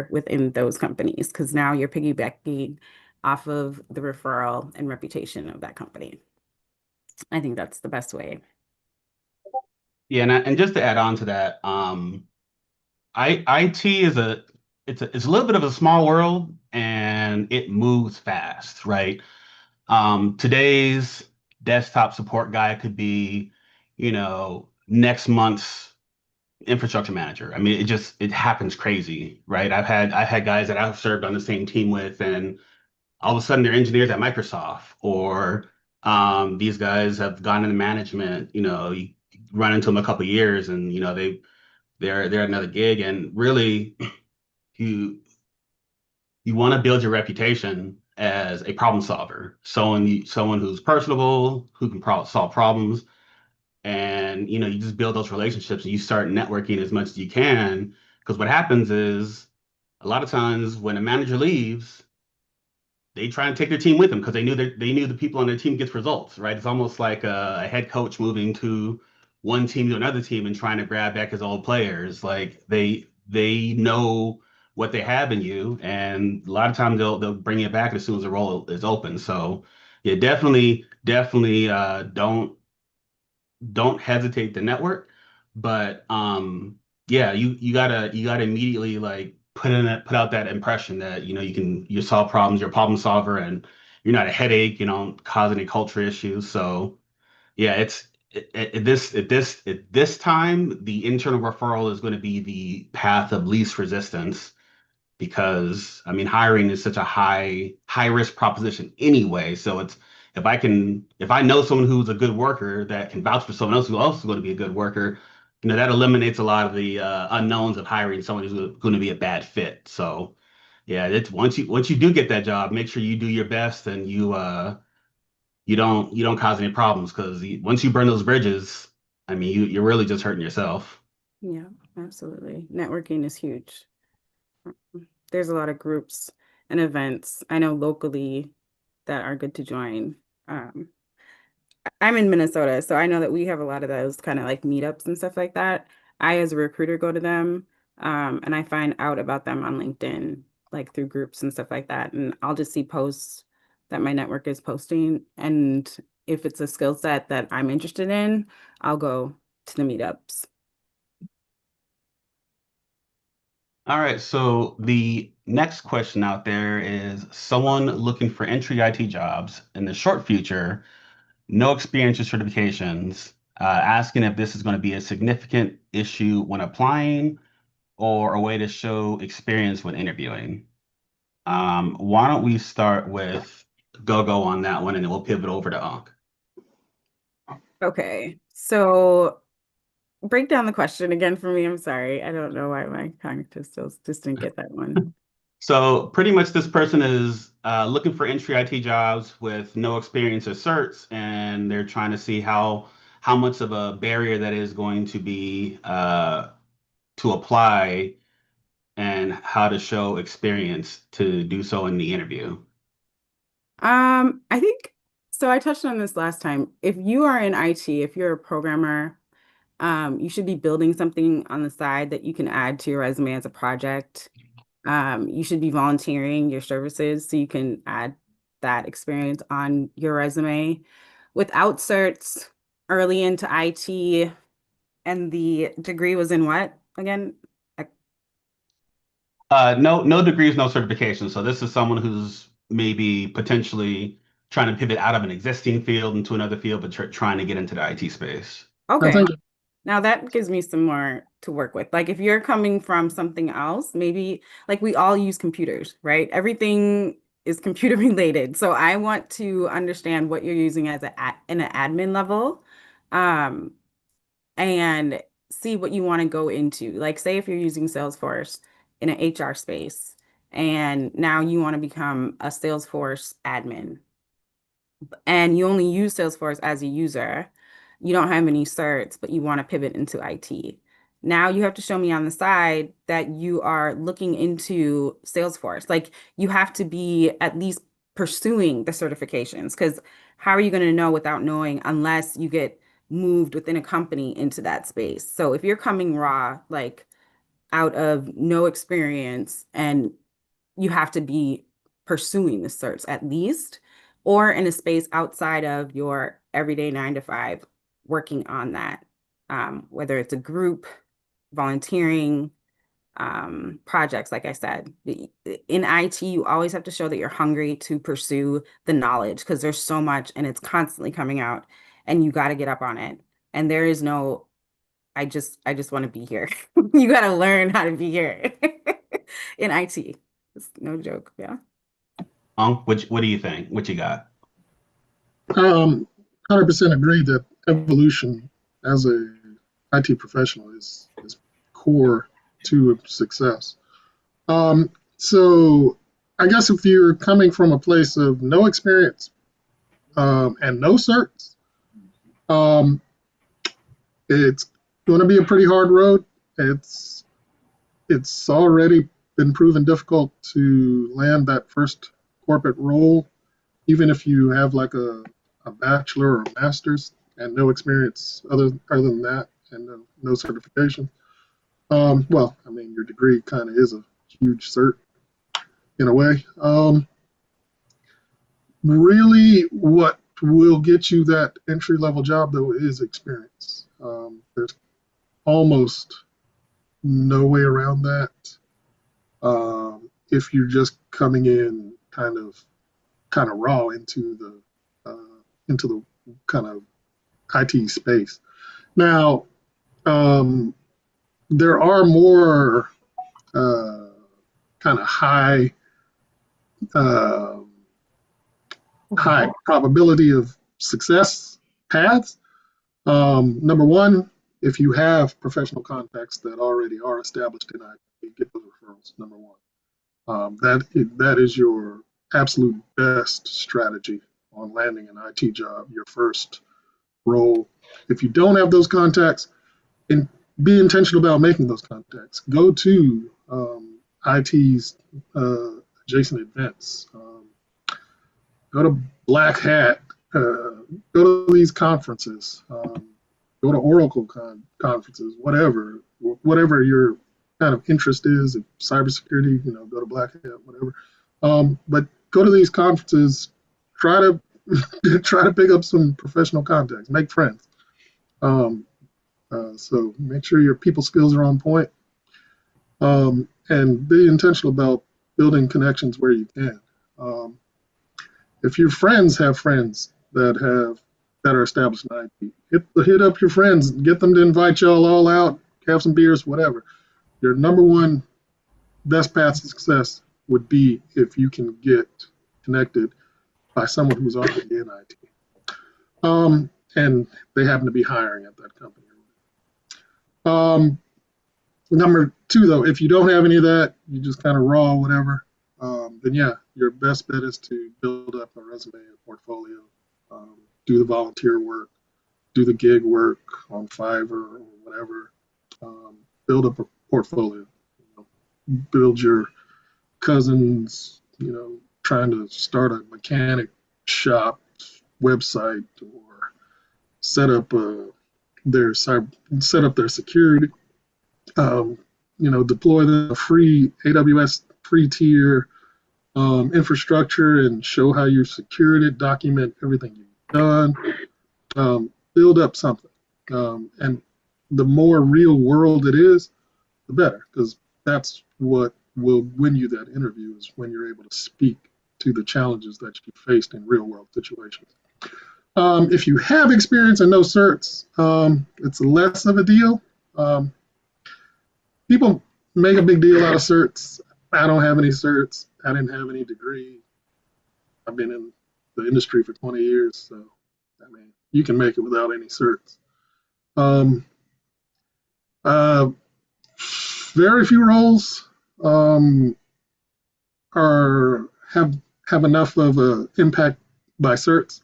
within those companies because now you're piggybacking off of the referral and reputation of that company. I think that's the best way. Yeah, and just to add on to that, IT is it's a little bit of a small world and it moves fast, right? Today's desktop support guy could be, next month's infrastructure manager. I mean, it happens crazy, right? I've had guys that I've served on the same team with, and all of a sudden they're engineers at Microsoft, or these guys have gone into management. You run into them a couple of years, and they're at another gig, and really you you want to build your reputation as a problem solver, someone who's personable, who can solve problems, and you just build those relationships and you start networking as much as you can. Because what happens is a lot of times when a manager leaves, they try and take their team with them because they knew the people on their team gets results, right? It's almost like a head coach moving to one team to another team and trying to grab back his old players. Like they know what they have in you, and a lot of times they'll bring you back as soon as the role is open. So yeah, definitely don't hesitate to network, but yeah, you gotta immediately like put out that impression that you solve problems, you're a problem solver, and you're not a headache, you don't cause any culture issues. So yeah, it's at this time, the internal referral is going to be the path of least resistance, because I mean hiring is such a high risk proposition anyway. So it's if I know someone who's a good worker that can vouch for someone else who also is going to be a good worker, that eliminates a lot of the unknowns of hiring someone who's going to be a bad fit. So yeah, it's once you do get that job, make sure you do your best and you don't cause any problems, because once you burn those bridges, I mean you're really just hurting yourself. Yeah, absolutely. Networking is huge. There's a lot of groups and events I know locally that are good to join. Um, I'm in Minnesota, so I know that we have a lot of those kind of like meetups and stuff like that. I, as a recruiter, go to them, and I find out about them on LinkedIn, like through groups and stuff like that. And I'll just see posts that my network is posting. And if it's a skill set that I'm interested in, I'll go to the meetups. All right, so the next question out there is someone looking for entry IT jobs in the short future, no experience or certifications, asking if this is going to be a significant issue when applying or a way to show experience when interviewing. Why don't we start with Go on that one, and then we'll pivot over to Unc. Okay, so break down the question again for me. I'm sorry. I don't know why my cognitive skills just didn't get that one. So pretty much this person is looking for entry IT jobs with no experience or certs, and they're trying to see how much of a barrier that is going to be to apply, and how to show experience to do so in the interview. I think so. I touched on this last time. If you are in IT, if you're a programmer, you should be building something on the side that you can add to your resume as a project. You should be volunteering your services so you can add that experience on your resume. Without certs, early into IT, and the degree was in what again? I- No degrees, no certification. So this is someone who's maybe potentially trying to pivot out of an existing field into another field, but trying to get into the IT space. Okay. Now that gives me some more to work with. Like if you're coming from something else, maybe like we all use computers, right? Everything is computer related. So I want to understand what you're using as in an admin level, um, and see what you want to go into. Like say if you're using Salesforce in an HR space, and now you want to become a Salesforce admin and you only use Salesforce as a user, you don't have any certs, but you want to pivot into IT. Now you have to show me on the side that you are looking into Salesforce. Like you have to be at least pursuing the certifications because how are you going to know without knowing unless you get moved within a company into that space? So if you're coming raw, like out of no experience, and you have to be pursuing the certs at least, or in a space outside of your everyday 9 to 5, working on that, whether it's a group, volunteering, projects, like I said. In IT, you always have to show that you're hungry to pursue the knowledge because there's so much and it's constantly coming out and you got to get up on it. And there is no, I just want to be here. You got to learn how to be here in IT. It's no joke. Yeah. What do you think? What you got? 100% agree that evolution as a IT professional is core to success. So I guess if you're coming from a place of no experience and no certs, um, it's going to be a pretty hard road. It's already been proven difficult to land that first corporate role, even if you have like a bachelor or a master's and no experience other than that and no certification. Well, I mean, your degree kind of is a huge cert in a way. Really, what will get you that entry level job though is experience. There's almost no way around that. If you're just coming in kind of raw into the kind of IT space. Now, there are more kind of uh, high probability of success paths. Number one, if you have professional contacts that already are established in IT, get those referrals. Number one, that is your absolute best strategy on landing an IT job, your first role. If you don't have those contacts, and be intentional about making those contacts. Go to IT's adjacent events. Go to Black Hat. Go to these conferences. Go to Oracle conferences. Whatever your kind of interest is, if cybersecurity, go to Black Hat, whatever. But go to these conferences. Try to try to pick up some professional contacts. Make friends. So make sure your people skills are on point, and be intentional about building connections where you can. If your friends have friends that are established in IT, hit up your friends, get them to invite y'all all out, have some beers, whatever. Your number one best path to success would be if you can get connected by someone who's already in IT, and they happen to be hiring at that company. Number two, though, if you don't have any of that, you just kind of raw, whatever, then yeah, your best bet is to build up a resume and portfolio, do the volunteer work, do the gig work on Fiverr or whatever, build up a portfolio, build your cousins, trying to start a mechanic shop website or set up set up their security, deploy the free AWS free tier infrastructure and show how you secured it, document everything you've done, build up something. And the more real world it is, the better, because that's what will win you that interview, is when you're able to speak to the challenges that you faced in real world situations. If you have experience and no certs, it's less of a deal. People make a big deal out of certs. I don't have any certs. I didn't have any degree. I've been in the industry for 20 years, so I mean, you can make it without any certs. Uh, Very few roles have enough of an impact by certs.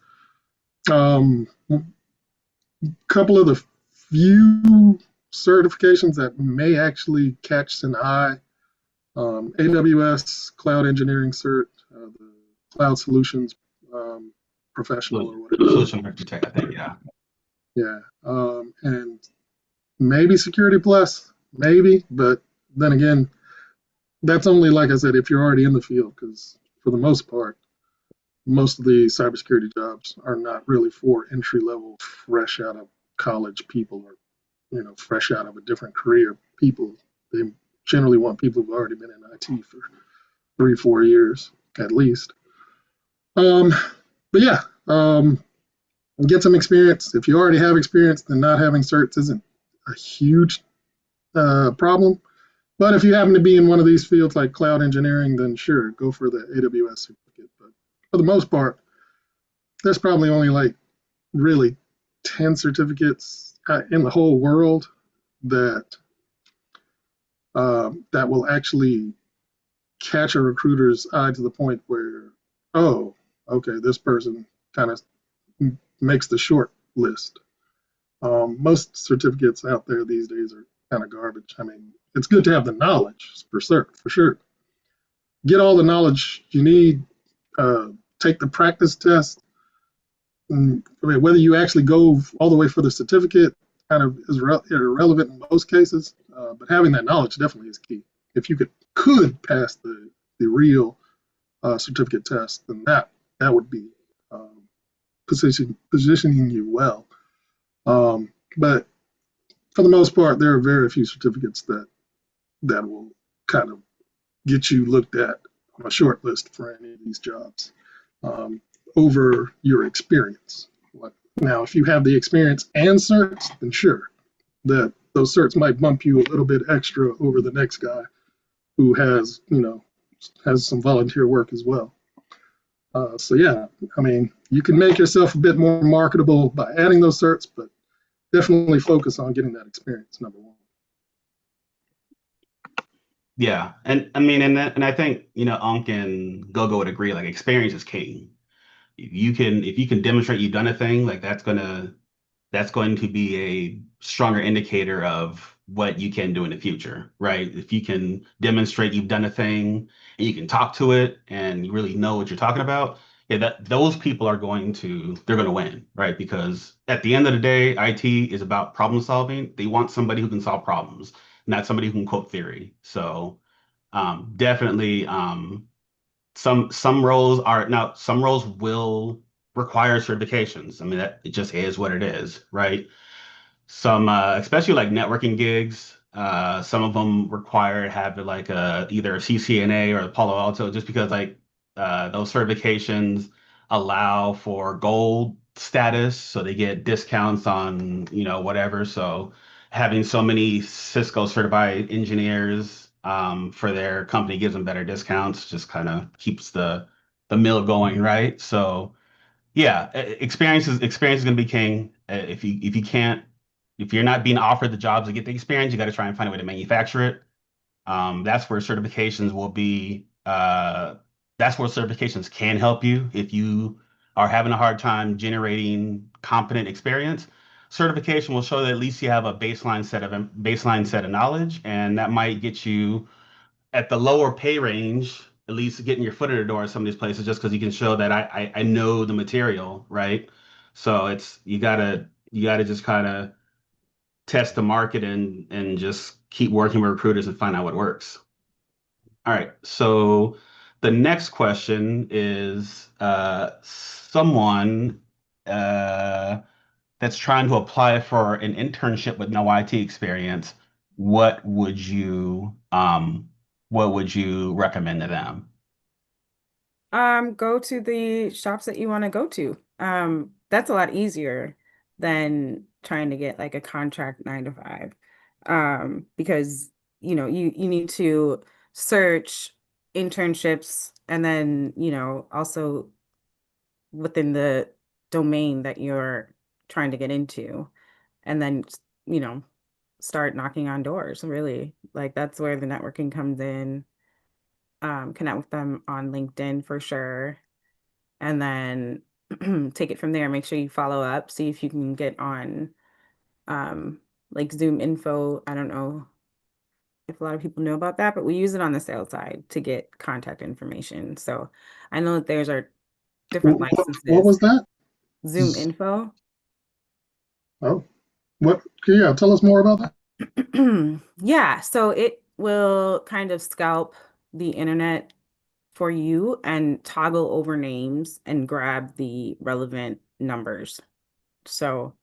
Couple of the few certifications that may actually catch an eye: AWS Cloud Engineering Cert, the Cloud Solutions Professional or whatever. Solution architect, I think, yeah. Yeah, and maybe Security Plus, maybe, but then again, that's only, like I said, if you're already in the field, because for the most part, most of the cybersecurity jobs are not really for entry level, fresh out of college people, or fresh out of a different career people. They generally want people who've already been in IT for 3, 4 years at least. Um, but yeah, get some experience. If you already have experience, then not having certs isn't a huge problem. But if you happen to be in one of these fields like cloud engineering, then sure, go for the AWS certificate. But for the most part, there's probably only like really 10 certificates in the whole world that that will actually catch a recruiter's eye to the point where, oh, okay, this person kind of makes the short list. Most certificates out there these days are kind of garbage. I mean, it's good to have the knowledge for certain, for sure. Get all the knowledge you need. Uh, take the practice test. And, I mean, whether you actually go all the way for the certificate kind of is irrelevant in most cases, but having that knowledge definitely is key. If you could pass the real certificate test, then that would be positioning you well. But for the most part, there are very few certificates that will kind of get you looked at on a short list for any of these jobs over your experience. Now, if you have the experience and certs, then sure, that those certs might bump you a little bit extra over the next guy who has some volunteer work as well. So yeah, I mean, you can make yourself a bit more marketable by adding those certs, but definitely focus on getting that experience, number one. Yeah, and I mean, and I think Unc and Gogo would agree. Like, experience is king. If you can demonstrate you've done a thing, like that's going to be a stronger indicator of what you can do in the future, right? If you can demonstrate you've done a thing and you can talk to it and you really know what you're talking about, yeah, that those people they're going to win, right? Because at the end of the day, IT is about problem solving. They want somebody who can solve problems, not somebody who can quote theory. So definitely, some roles will require certifications. I mean, that it just is what it is, right? Some especially like networking gigs, some of them require having like either a CCNA or a Palo Alto, just because like those certifications allow for gold status, so they get discounts on whatever. So having so many Cisco certified engineers for their company gives them better discounts, just kind of keeps the mill going, right? So yeah, experience is going to be king. If you're not being offered the jobs to get the experience, you got to try and find a way to manufacture it. That's where certifications will be. That's where certifications can help you if you are having a hard time generating competent experience. Certification will show that at least you have a baseline set of knowledge, and that might get you at the lower pay range, at least getting your foot in the door at some of these places, just because you can show that I know the material, right? So it's you gotta just kind of test the market and just keep working with recruiters and find out what works. All right. So the next question is someone uh, that's trying to apply for an internship with no IT experience. What would you um, what would you recommend to them? Go to the shops that you want to go to. That's a lot easier than trying to get like a contract 9 to 5. Because you need to search internships and then, also within the domain that you're trying to get into, and then, you know, start knocking on doors, really. Like that's where the networking comes in. Connect with them on LinkedIn for sure. And then take it from there. Make sure you follow up, see if you can get on um, like Zoom info. I don't know if a lot of people know about that, but we use it on the sales side to get contact information. So I know that there's our different What licenses. was that? Zoom info. Oh, what? Yeah, tell us more about that. Yeah, so it will kind of scalp the internet for you and toggle over names and grab the relevant numbers. So,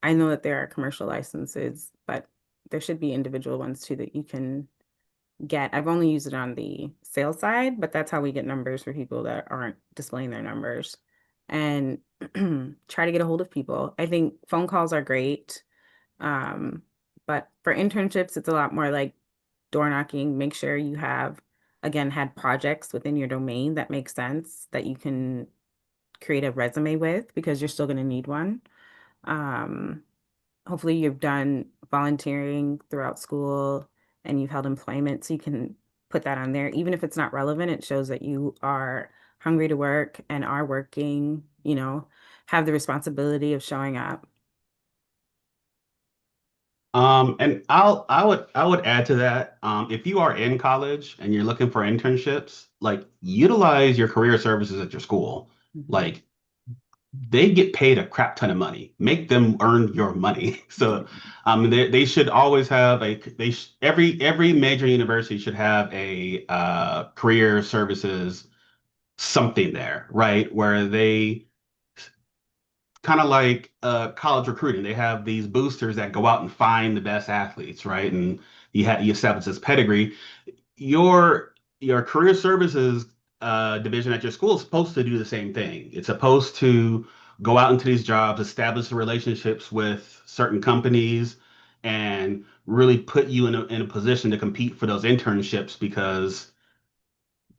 I know that there are commercial licenses, but there should be individual ones too that you can get. I've only used it on the sales side, but that's how we get numbers for people that aren't displaying their numbers and try to get a hold of people. I think phone calls are great. Um, but for internships, it's a lot more like door knocking. Make sure you have, again, had projects within your domain that make sense that you can create a resume with because you're still going to need one. Um, Hopefully you've done volunteering throughout school and you've held employment so you can put that on there. Even if it's not relevant, it shows that you are hungry to work and are working, have the responsibility of showing up. And I would add to that, if you are in college and you're looking for internships, like utilize your career services at your school. Mhm. Like they get paid a crap ton of money. Make them earn your money. So, they should always have every major university should have a career services something there, right? Where they kind of like college recruiting. They have these boosters that go out and find the best athletes, right? And you establish this pedigree. Your your career services division at your school is supposed to do the same thing. It's supposed to go out into these jobs, establish relationships with certain companies, and really put you in a position to compete for those internships because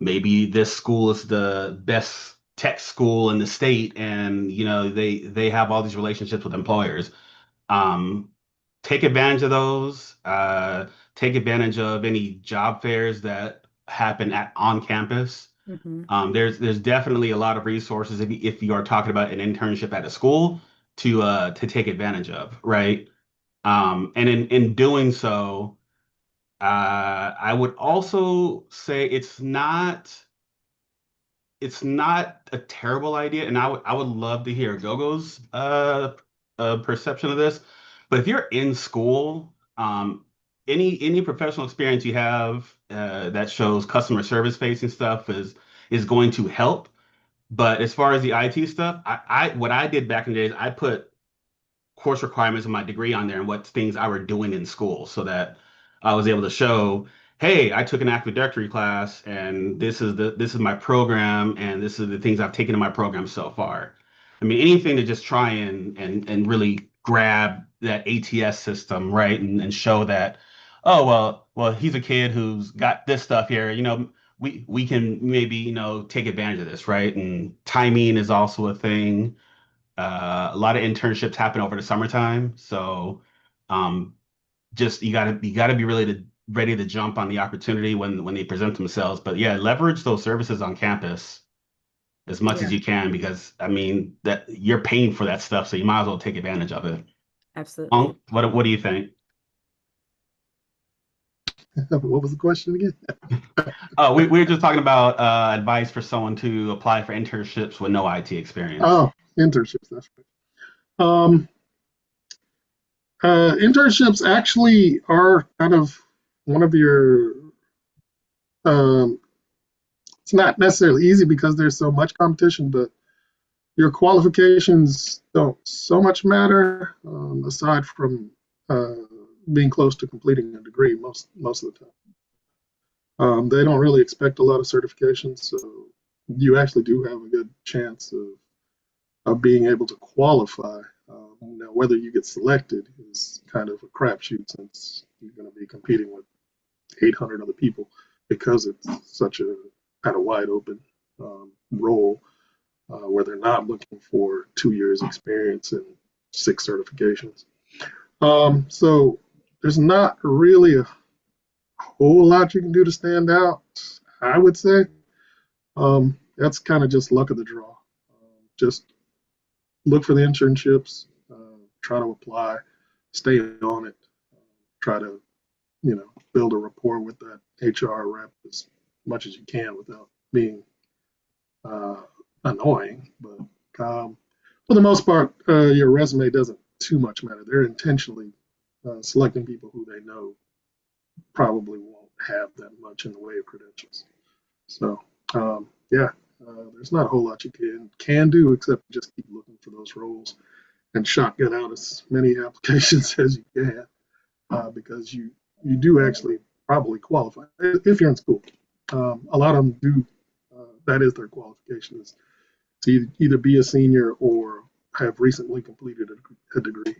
maybe this school is the best tech school in the state and they have all these relationships with employers. um, Take advantage of those. Take advantage of any job fairs that happen at on campus. Mhm. There's definitely a lot of resources if you are talking about an internship at a school to take advantage of, right? And in doing so, I would also say it's not a terrible idea, and I would love to hear Gogo's perception of this. But if you're in school, any professional experience you have that shows customer service facing stuff is going to help. But as far as the IT stuff, I what I did back in the days, I put course requirements of my degree on there and what things I were doing in school so that I was able to show, hey, I took an Active Directory class and this is my program and this is the things I've taken in my program so far. I mean, anything to just try and really grab that ATS system, right? And show that, oh well, he's a kid who's got this stuff here, we can maybe, take advantage of this, right? And timing is also a thing. A lot of internships happen over the summertime, so um, just you gotta be ready to jump on the opportunity when they present themselves. But yeah, leverage those services on campus as much as Yeah, you can because I mean that you're paying for that stuff, so you might as well take advantage of it. absolutely. What do you think? What was the question again? Oh, we were just talking about advice for someone to apply for internships with no IT experience. Oh, internships. That's right. Internships actually are kind of one of your. Um, it's not necessarily easy because there's so much competition, but your qualifications don't so much matter aside from uh, being close to completing a degree most of the time. They don't really expect a lot of certifications, so you actually do have a good chance of being able to qualify. Now, whether you get selected is kind of a crapshoot since you're going to be competing with 800 other people because it's such a kind of wide open role where they're not looking for 2 years experience and 6 certifications. So there's not really a whole lot you can do to stand out, I would say. That's kind of just luck of the draw. Just look for the internships, try to apply, stay on it, try to, build a rapport with that HR rep as much as you can without being uh, annoying. But for the most part, your resume doesn't too much matter. They're intentionally selecting people who they know probably won't have that much in the way of credentials. So yeah, there's not a whole lot you can do except just keep looking for those roles and shotgun out as many applications as you can, because you do actually probably qualify if you're in school. A lot of them do. That is their qualification, is to either be a senior or have recently completed a degree.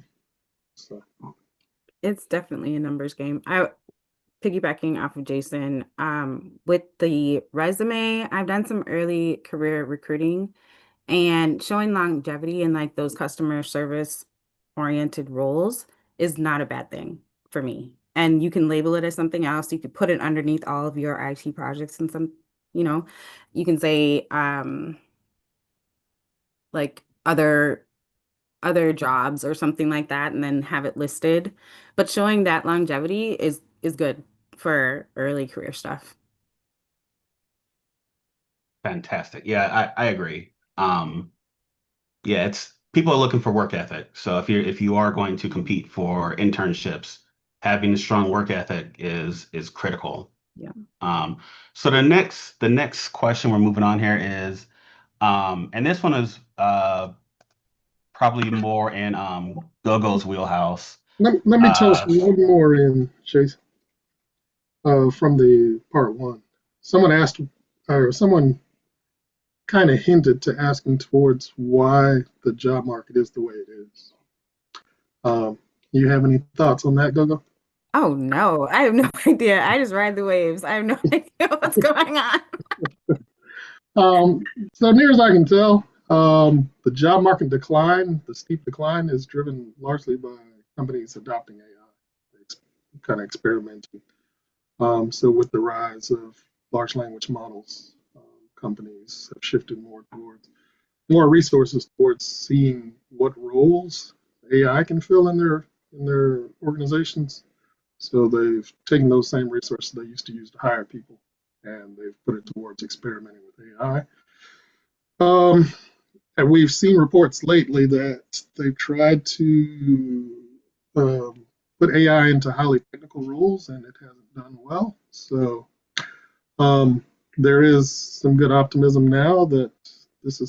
So It's definitely a numbers game. I piggybacking off of Jason, with the resume, I've done some early career recruiting and showing longevity in like those customer service oriented roles is not a bad thing for me. And you can label it as something else. You could put it underneath all of your IT projects and some, you know, you can say like other jobs or something like that and then have it listed. But showing that longevity is good for early career stuff. Fantastic. Yeah, I agree. Yeah, it's people are looking for work ethic. So if you are going to compete for internships, having a strong work ethic is critical. Yeah. Um, so the next question we're moving on here is, and this one is probably more in Gogo's wheelhouse. let me toss Uh, one more in, Chase, from the part one. Someone asked, or someone kind of hinted to asking towards why the job market is the way it is. You have any thoughts on that, Gogo? Oh no, I have no idea. I just ride the waves. I have no idea what's going on. Um, so near as I can tell, the job market decline, the steep decline, is driven largely by companies adopting AI, kind of experimenting. So with the rise of large language models, companies have shifted more resources towards seeing what roles AI can fill in their organizations. So they've taken those same resources they used to use to hire people, and they've put it towards experimenting with AI. Um, and we've seen reports lately that they've tried to put AI into highly technical roles, and it hasn't done well. So um, there is some good optimism now that this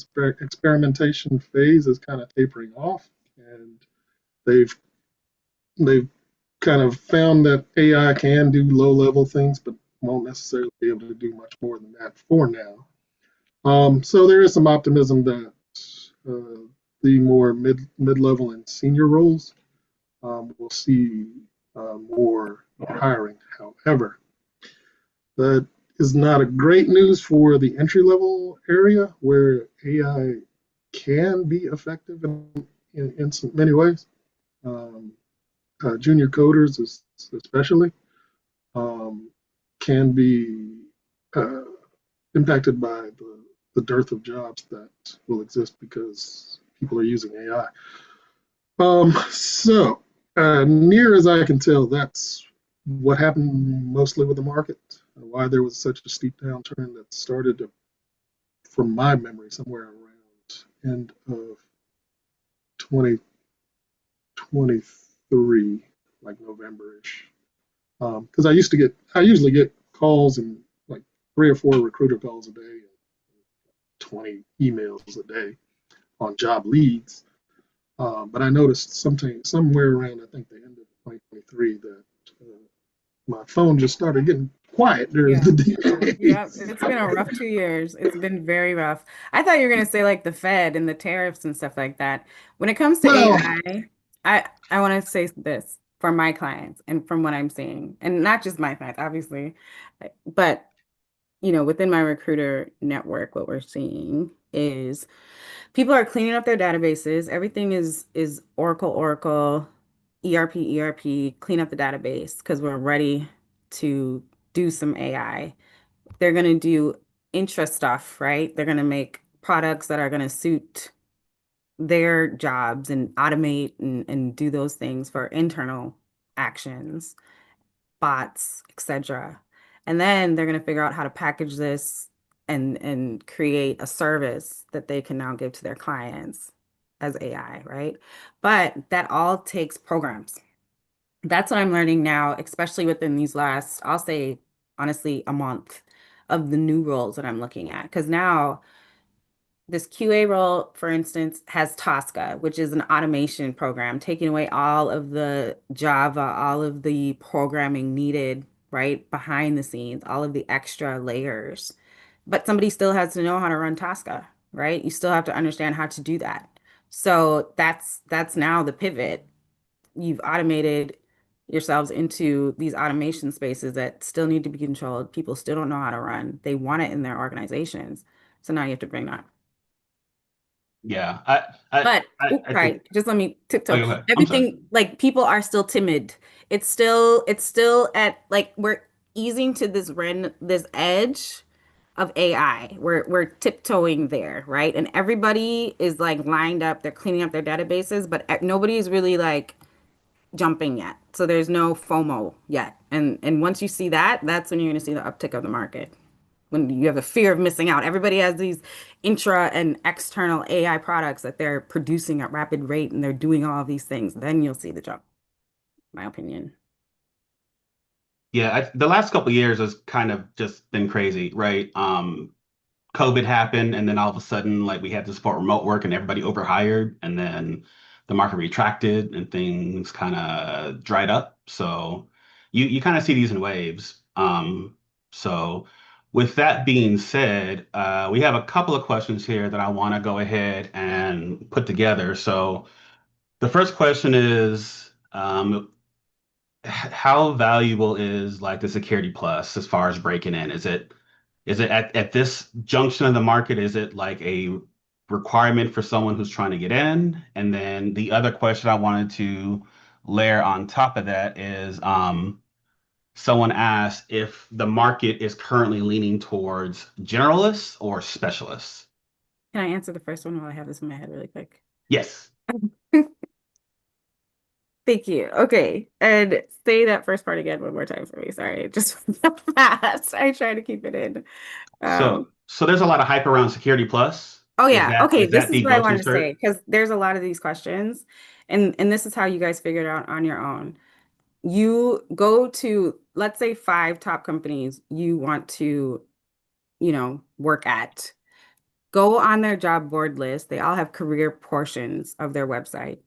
experimentation phase is kind of tapering off, and they've they've kind of found that AI can do low level things, but won't necessarily be able to do much more than that for now. So there is some optimism that uh, the more mid level and senior roles will see more hiring. However, that is not a great news for the entry level area where AI can be effective in many ways. Um, Junior coders, especially, um, can be uh, impacted by the dearth of jobs that will exist because people are using AI. So, near as I can tell, that's what happened mostly with the market. Why there was such a steep downturn that started, from my memory, somewhere around end of 2023, like November-ish. Because I usually get calls and like 3 or 4 recruiter calls a day, and 20 emails a day on job leads. But I noticed somewhere around, I think the end of 2023, that my phone just started getting quiet during Yeah. the Yeah, days. it's been a rough 2 years. It's been very rough. I thought you were gonna say like the Fed and the tariffs and stuff like that. When it comes to Well, AI, I want to say this for my clients and from what I'm seeing, and not just my clients, obviously, but within my recruiter network, what we're seeing is people are cleaning up their databases. Everything is Oracle, ERP, clean up the database because we're ready to do some AI. They're going to do intra stuff, right? They're going to make products that are going to suit their jobs and automate and do those things for internal actions, bots, etc. And then they're going to figure out how to package this and create a service that they can now give to their clients as AI, right? But that all takes programs. That's what I'm learning now, especially within these last, I'll say, honestly, a month of the new roles that I'm looking at. Because now this QA role, for instance, has Tosca, which is an automation program, taking away all of the Java, all of the programming needed, right, behind the scenes, all of the extra layers. But somebody still has to know how to run Tosca, right? You still have to understand how to do that. So that's now the pivot. You've automated yourselves into these automation spaces that still need to be controlled. People still don't know how to run. They want it in their organizations. So now you have to bring that. Yeah, But I right, think. just let me Oh, tiptoe. go ahead. I'm sorry. Everything like people are still timid. It's still at like we're easing to this edge of AI. We're tiptoeing there, right? And everybody is like lined up. They're cleaning up their databases, but nobody's really like jumping yet. So there's no FOMO yet. And once you see that, that's when you're going to see the uptick of the market. When you have a fear of missing out. Everybody has these intra and external AI products that they're producing at rapid rate and they're doing all of these things. Then you'll see the jump, in my opinion. Yeah, the last couple of years has kind of just been crazy, right? COVID happened, and then all of a sudden, like we had to support remote work, and everybody overhired, and then the market retracted, and things kind of dried up. So you kind of see these in waves. So with that being said, we have a couple of questions here that I want to go ahead and put together. So the first question is, how valuable is like the security plus as far as breaking in? Is it at this junction of the market, is it like a requirement for someone who's trying to get in? And then the other question I wanted to layer on top of that is someone asked if the market is currently leaning towards generalists or specialists. Can I answer the first one while I have this in my head really quick? Yes. Thank you. Okay. And say that first part again one more time for me. Sorry. Just fast. I try to keep it in. So Um, so there's a lot of hype around Security Plus. Oh Is yeah. that Okay, is this that is the what I go-to wanted to cert? say because there's a lot of these questions and this is how you guys figure it out on your own. You go to let's say five top companies you want to, work at. Go on their job board list. They all have career portions of their website.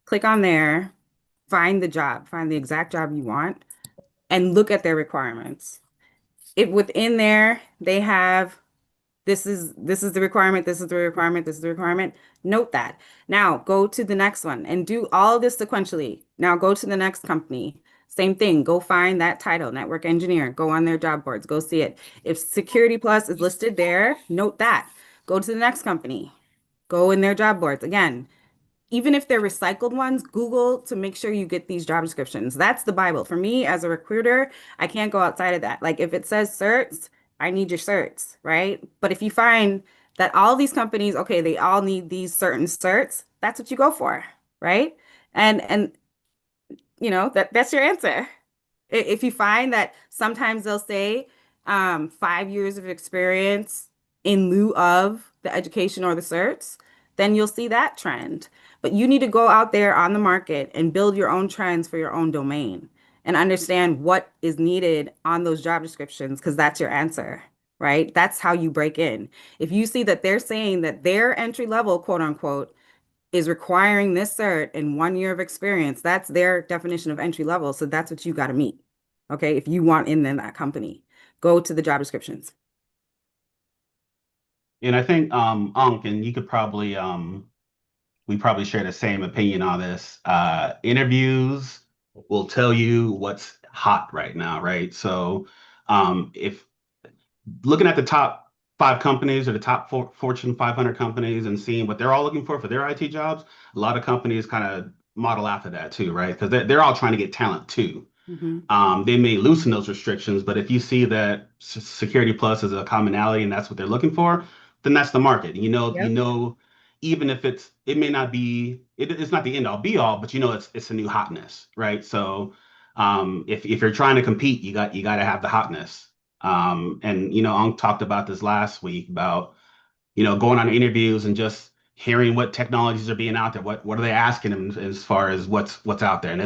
Click on there, find the job, find the exact job you want and look at their requirements. If within there they have this is the requirement, this is the requirement, this is the requirement. Note that. Now go to the next one and do all of this sequentially. Now go to the next company. Same thing. Go find that title, network engineer. Go on their job boards. Go see it. If Security Plus is listed there, note that. Go to the next company. Go in their job boards. Again, even if they're recycled ones, Google to make sure you get these job descriptions. That's the Bible. For me as a recruiter, I can't go outside of that. Like if it says certs, I need your certs, right? But if you find that all these companies, okay, they all need these certain certs, that's what you go for, right? And that's your answer. If you find that sometimes they'll say 5 years of experience in lieu of the education or the certs, then you'll see that trend. But you need to go out there on the market and build your own trends for your own domain and understand what is needed on those job descriptions because that's your answer, right? That's how you break in. If you see that they're saying that their entry level, quote unquote, is requiring this cert and 1 year of experience. That's their definition of entry level. So that's what you got to meet. Okay. If you want in then that company, go to the job descriptions. And I think Unc, and you could probably we probably share the same opinion on this. Interviews will tell you what's hot right now, right? So if looking at the top five companies or the top Fortune 500 companies and seeing what they're all looking for their IT jobs, a lot of companies kind of model after that too, right? Because they're all trying to get talent too. Hmm. They may loosen those restrictions, but if you see that Security Plus is a commonality and that's what they're looking for, then that's the market. Yep. Even if it may not be, it's not the end all be all, but it's a new hotness, right? So, if you're trying to compete, you got to have the hotness. And Ong talked about this last week about going on interviews and just hearing what technologies are being out there. What are they asking them as far as what's out there? And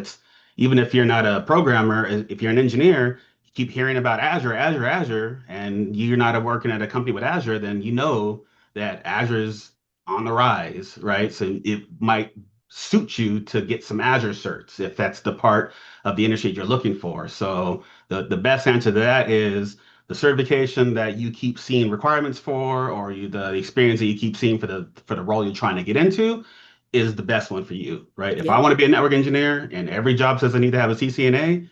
even if you're not a programmer, if you're an engineer, you keep hearing about Azure, Azure, Azure, and you're not working at a company with Azure, then you know that Azure's on the rise, right? So it might suit you to get some Azure certs if that's the part of the industry you're looking for. So the best answer to that is the certification that you keep seeing requirements for, or the experience that you keep seeing for the role you're trying to get into is the best one for you, right? If I Yeah. want to be a network engineer and every job says I need to have a CCNA,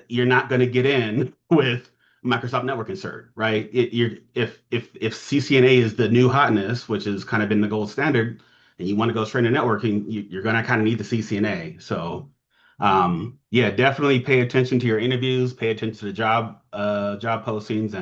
you're not going to get in with Microsoft networking cert, right? If CCNA is the new hotness, which has kind of been the gold standard, and you want to go straight into networking, you're going to kind of need the CCNA. So, yeah, definitely pay attention to your interviews, pay attention to the job postings,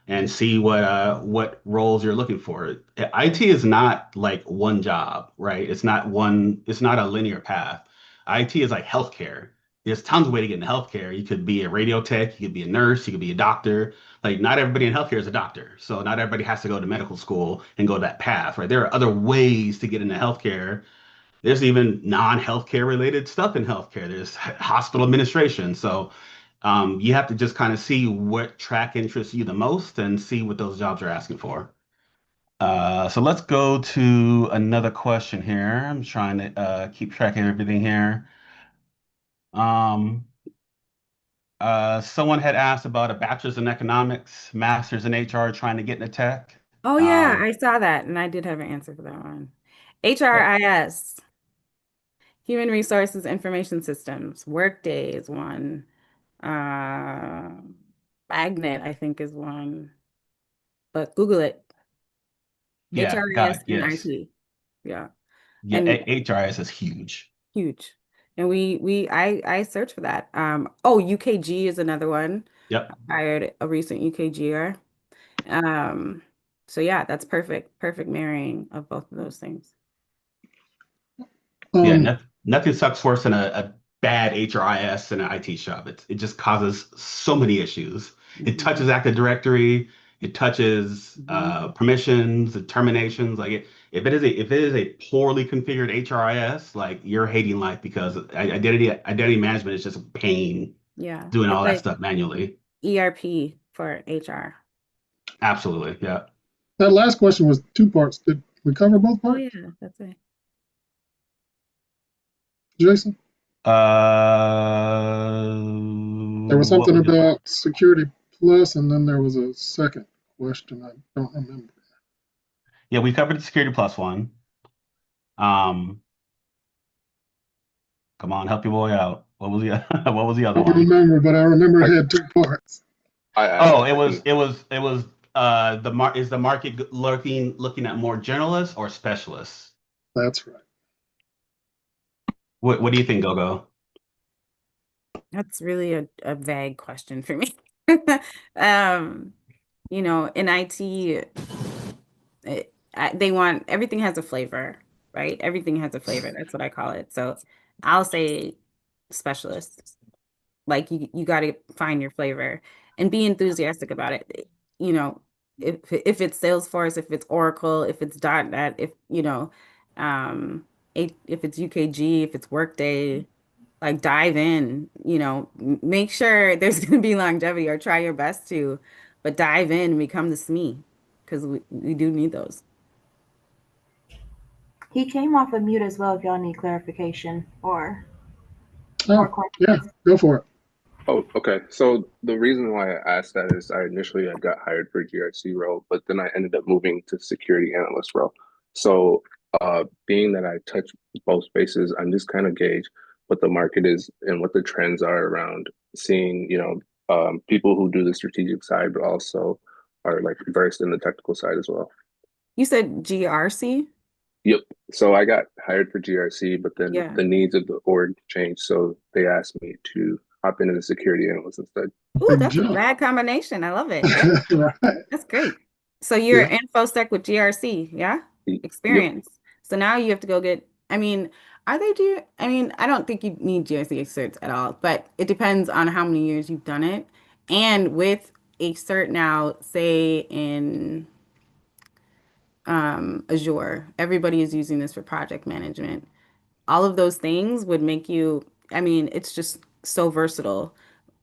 and see what roles you're looking for. IT is not like one job, right? It's not a linear path. IT is like healthcare. There's tons of way to get into healthcare. You could be a radio tech, you could be a nurse, you could be a doctor. Like not everybody in healthcare is a doctor. So not everybody has to go to medical school and go that path, right? There are other ways to get into healthcare. There's even non-healthcare related stuff in healthcare. There's hospital administration. So you have to just kind of see what track interests you the most and see what those jobs are asking for. So let's go to another question here. I'm trying to keep track of everything here. Um, Someone had asked about a bachelor's in economics, master's in HR, trying to get into tech. Oh yeah, Um, I saw that and I did have an answer for that one. yeah, HRIS, Human Resources Information Systems. Workday is one. Uh, Magnet, I think, is one. But Google it. yeah, got HRIS it. in Yes. IT. Yeah. Yeah, And HRIS is huge. huge. And I searched for that. Oh, UKG is another one. Yep. I hired a recent UKGer. Um, so yeah, that's perfect. Perfect marrying of both of those things. Yeah, Um, nothing sucks worse than a bad HRIS in an IT shop. It just causes so many issues. It Hmm. touches Active Directory, it touches Hmm. permissions, the terminations. If it is a poorly configured HRIS, like you're hating life because identity management is just a pain Yeah. doing It's all that like stuff manually. ERP for HR. Absolutely, yeah. that last question was two parts. Did we cover both Oh parts, yeah, that's it. Jason? There was What something was the part? about Security Plus, and then there was a second question. I don't remember. Yeah, we covered the Security Plus one. Um, Come on, help your boy out. What was the what was the I other don't one? remember, but I remember I it had two parts. Oh, I can. it was the market looking at more generalists or specialists? That's right. What do you think, Gogo? That's really a vague question for me. Um, in IT, they want everything has a flavor, right? Everything has a flavor. That's what I call it. So I'll say specialist. Like you got to find your flavor and be enthusiastic about it. You know, if it's Salesforce, if it's Oracle, if it's .NET, um, if it's UKG, if it's Workday, like dive in. Make sure there's going to be longevity or try your best to, but dive in and become the SME because we do need those. He came off of mute as well if y'all need clarification or more Oh, yeah, questions. go for it. Oh, okay. So the reason why I asked that is I got hired for a GRC role, but then I ended up moving to security analyst role. So being that I touch both spaces, I'm just kind of gauge what the market is and what the trends are around seeing, people who do the strategic side, but also are like versed in the technical side as well. You said GRC? Yep. So I got hired for GRC, but then Yeah. the needs of the org changed. So they asked me to hop into the security analyst instead. Ooh, Big that's a jump. rad combination. I love it. Right. That's great. So you're Yeah. InfoSec with GRC, yeah? Yep. Experience. So now you have to go get, I mean, I mean, I don't think you need GRC certs at all, but it depends on how many years you've done it. And with a cert now, say in Azure, everybody is using this for project management. All of those things would make you I mean, it's just so versatile.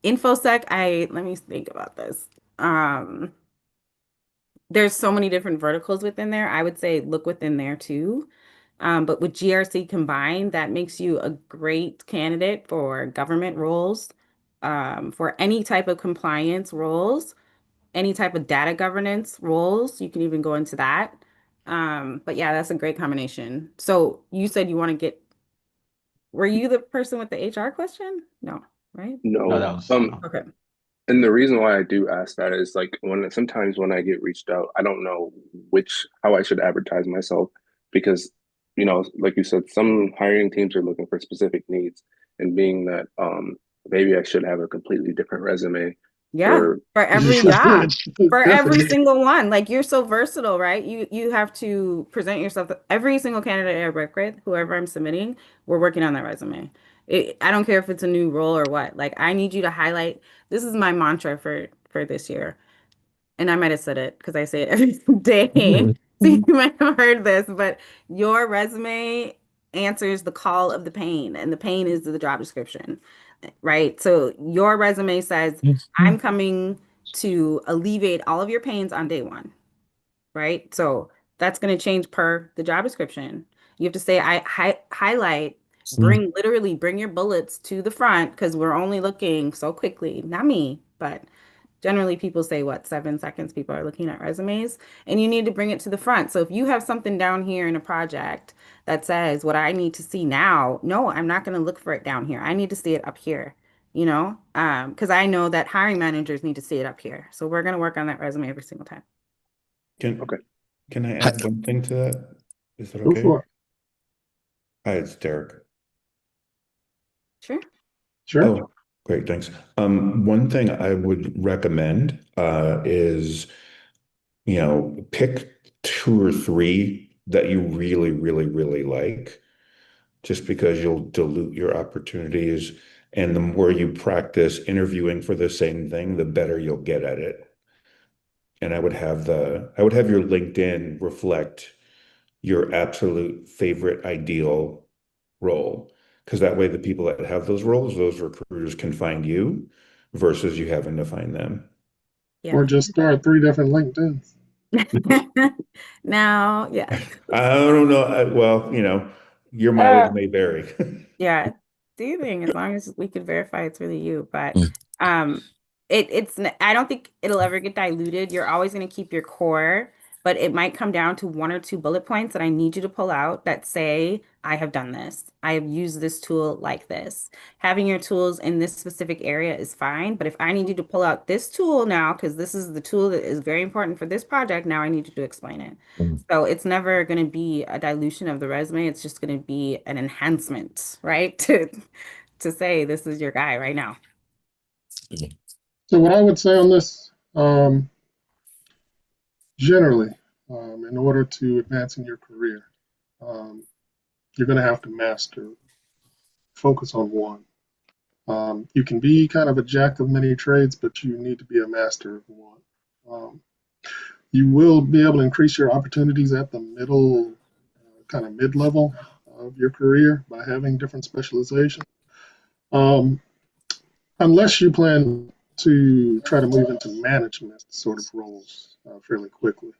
InfoSec, let me think about this. Um, there's so many different verticals within there. I would say look within there too. But with GRC combined, that makes you a great candidate for government roles, for any type of compliance roles, any type of data governance roles. You can even go into that. But yeah, that's a great combination. So you said you want to were you the person with the HR question? No, right? No, No. that was no. Okay. And the reason why I do ask that is like sometimes when I get reached out, I don't know how I should advertise myself because, like you said, some hiring teams are looking for specific needs, and being that maybe I should have a completely different resume Yeah, for for You every should, job, for every definitely. single one. Like you're so versatile, right? You have to present yourself. Every single candidate I work with, whoever I'm submitting, we're working on that resume. I don't care if it's a new role or what. Like I need you to highlight. This is my mantra for this year. And I might have said it because I say it every day. So you might have heard this, but your resume answers the call of the pain, and the pain is the job description, right? So your resume says, I'm coming to alleviate all of your pains on day one, right? So that's going to change per the job description. You have to say, highlight, literally bring your bullets to the front because we're only looking so quickly. Not me, but generally people say what, 7 seconds people are looking at resumes, and you need to bring it to the front. So if you have something down here in a project that says what I need to see now, no, I'm not going to look for it down here. I need to see it up here, because I know that hiring managers need to see it up here. So we're going to work on that resume every single time. Can okay. can I add one thing to that? Is that Go okay? for it. Hi, it's Derek. Sure. Sure. Oh, great, thanks. One thing I would recommend is, pick two or three that you really, really, really like, just because you'll dilute your opportunities. And the more you practice interviewing for the same thing, the better you'll get at it. And I would have your LinkedIn reflect your absolute favorite ideal role. Because that way, the people that have those roles, those recruiters can find you versus you having to find them. Or Yeah. just start 3 different LinkedIns. Now, yeah. I don't know. Well, your mileage may vary. Yeah, do you think as long as we could verify it's really you, but um I don't think it'll ever get diluted. You're always going to keep your core, but it might come down to one or two bullet points that I need you to pull out that say, I have done this. I have used this tool like this. Having your tools in this specific area is fine, but if I need you to pull out this tool now, because this is the tool that is very important for this project, now I need you to explain it. So it's never going to be a dilution of the resume. It's just going to be an enhancement, right? To say this is your guy right now. So what I would say on this, generally, in order to advance in your career, um, you're going to have to focus on one. You can be kind of a jack of many trades, but you need to be a master of one. Um, you will be able to increase your opportunities at the kind of mid-level of your career by having different specialization. Um, unless you plan to try to move into management sort of roles fairly quickly.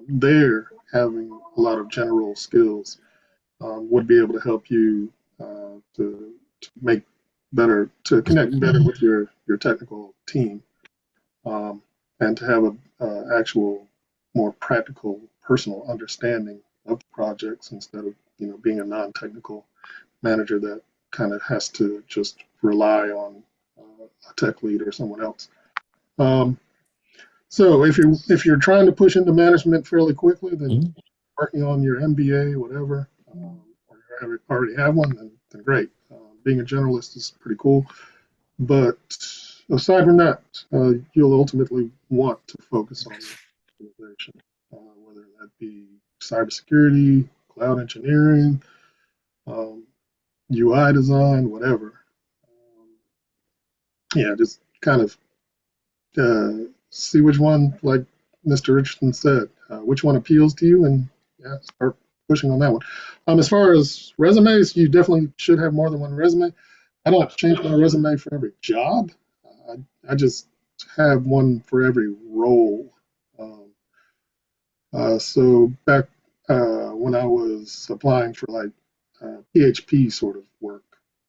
There, having a lot of general skills would be able to help you to make to connect better with your technical team, um, and to have a actual more practical personal understanding of the projects instead of being a non-technical manager that kind of has to just rely on a tech lead or someone else. Um, so if you're trying to push into management fairly quickly, then working on your MBA, whatever, or you already have one, then great. Being a generalist is pretty cool. But aside from that, you'll ultimately want to focus on innovation, whether that be cybersecurity, cloud engineering, um, UI design, whatever. Yeah, just kind of see which one, like Mr. Richardson said, which one appeals to you, and yeah, start pushing on that one. As far as resumes, you definitely should have more than one resume. I don't change my resume for every job. I just have one for every role. Um, so back when I was applying for like PHP sort of work,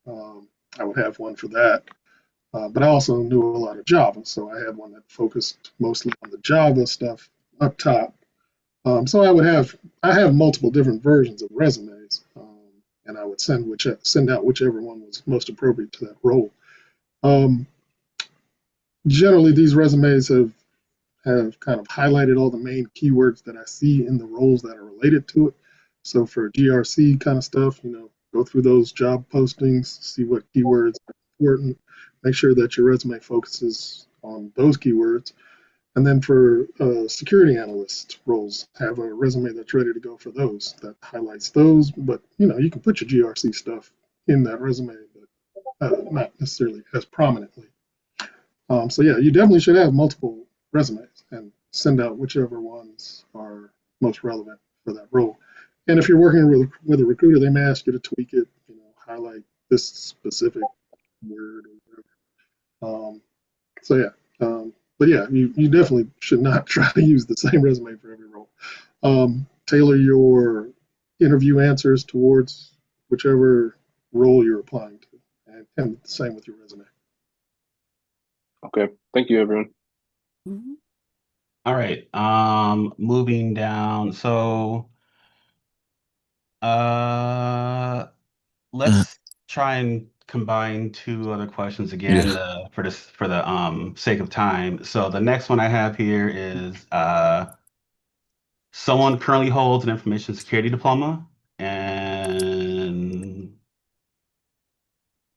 um, I would have one for that. But I also knew a lot of Java, so I had one that focused mostly on the Java stuff up top. So I have multiple different versions of resumes, and I would send out whichever one was most appropriate to that role. Um, Generally, these resumes have kind of highlighted all the main keywords that I see in the roles that are related to it. So for GRC kind of stuff, go through those job postings, see what keywords are important, make sure that your resume focuses on those keywords. And then for security analyst roles, have a resume that's ready to go for those that highlights those. But you can put your GRC stuff in that resume, but not necessarily as prominently. So yeah, you definitely should have multiple resumes and send out whichever ones are most relevant for that role. And if you're working with a recruiter, they may ask you to tweak it, highlight this specific word or whatever. So yeah, but yeah, you definitely should not try to use the same resume for every role. Tailor your interview answers towards whichever role you're applying to, and the same with your resume. Okay. Thank you, everyone. Mhm. All right. Moving down. So, uh, let's try and combine two other questions again, Yeah. for the sake of time. So the next one I have here is someone currently holds an information security diploma and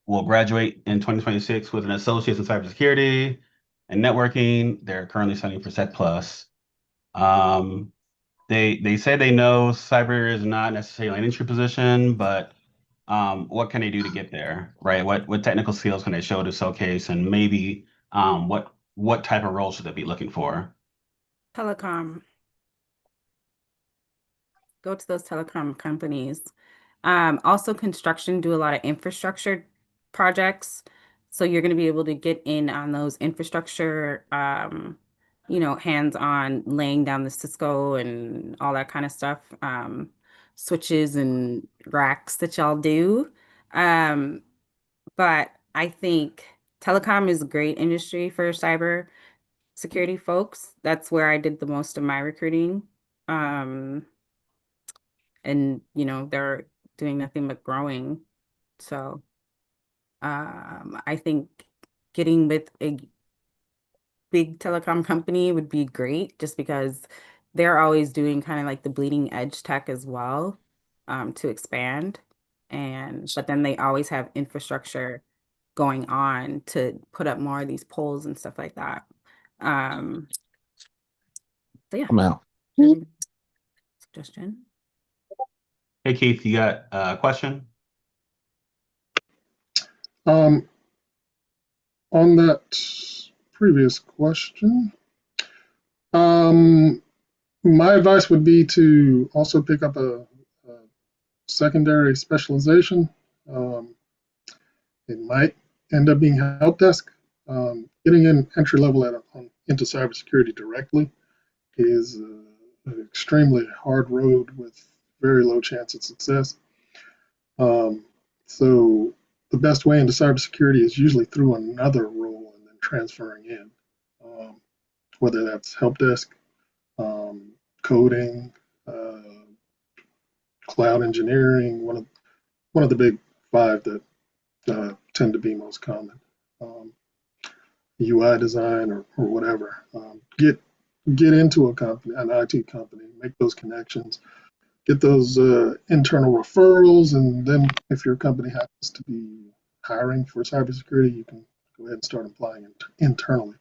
will graduate in 2026 with an associate's in cybersecurity and networking. They're currently studying for SEC Plus. Um, they say they know cyber is not necessarily an entry position, but what can they do to get there, right? What technical skills can they show to showcase, and maybe what type of role should they be looking for? Telecom. Go to those telecom companies. Also construction, do a lot of infrastructure projects. So you're going to be able to get in on those infrastructure, hands-on laying down the Cisco and all that kind of stuff, switches and racks that y'all do. Um, but I think telecom is a great industry for cyber security folks. That's where I did the most of my recruiting. Um, and they're doing nothing but growing. So I think getting with a big telecom company would be great just because they're always doing kind of like the bleeding edge tech as well, to expand. And but then they always have infrastructure going on to put up more of these poles and stuff like that. Um, so yeah, I'm out. really suggestion. Hey Keith, you got a question? Um, on that previous question, um, my advice would be to also pick up a secondary specialization. Um, it might end up being help desk. Getting in entry level into cybersecurity directly is an extremely hard road with very low chance of success. Um, so the best way into cybersecurity is usually through another role and then transferring in, whether that's help desk, coding, uh, cloud engineering, one of the big five that tend to be most common. UI design or whatever. Get into a company, an IT company, make those connections, get those internal referrals, and then if your company happens to be hiring for cybersecurity, you can go ahead and start applying internally.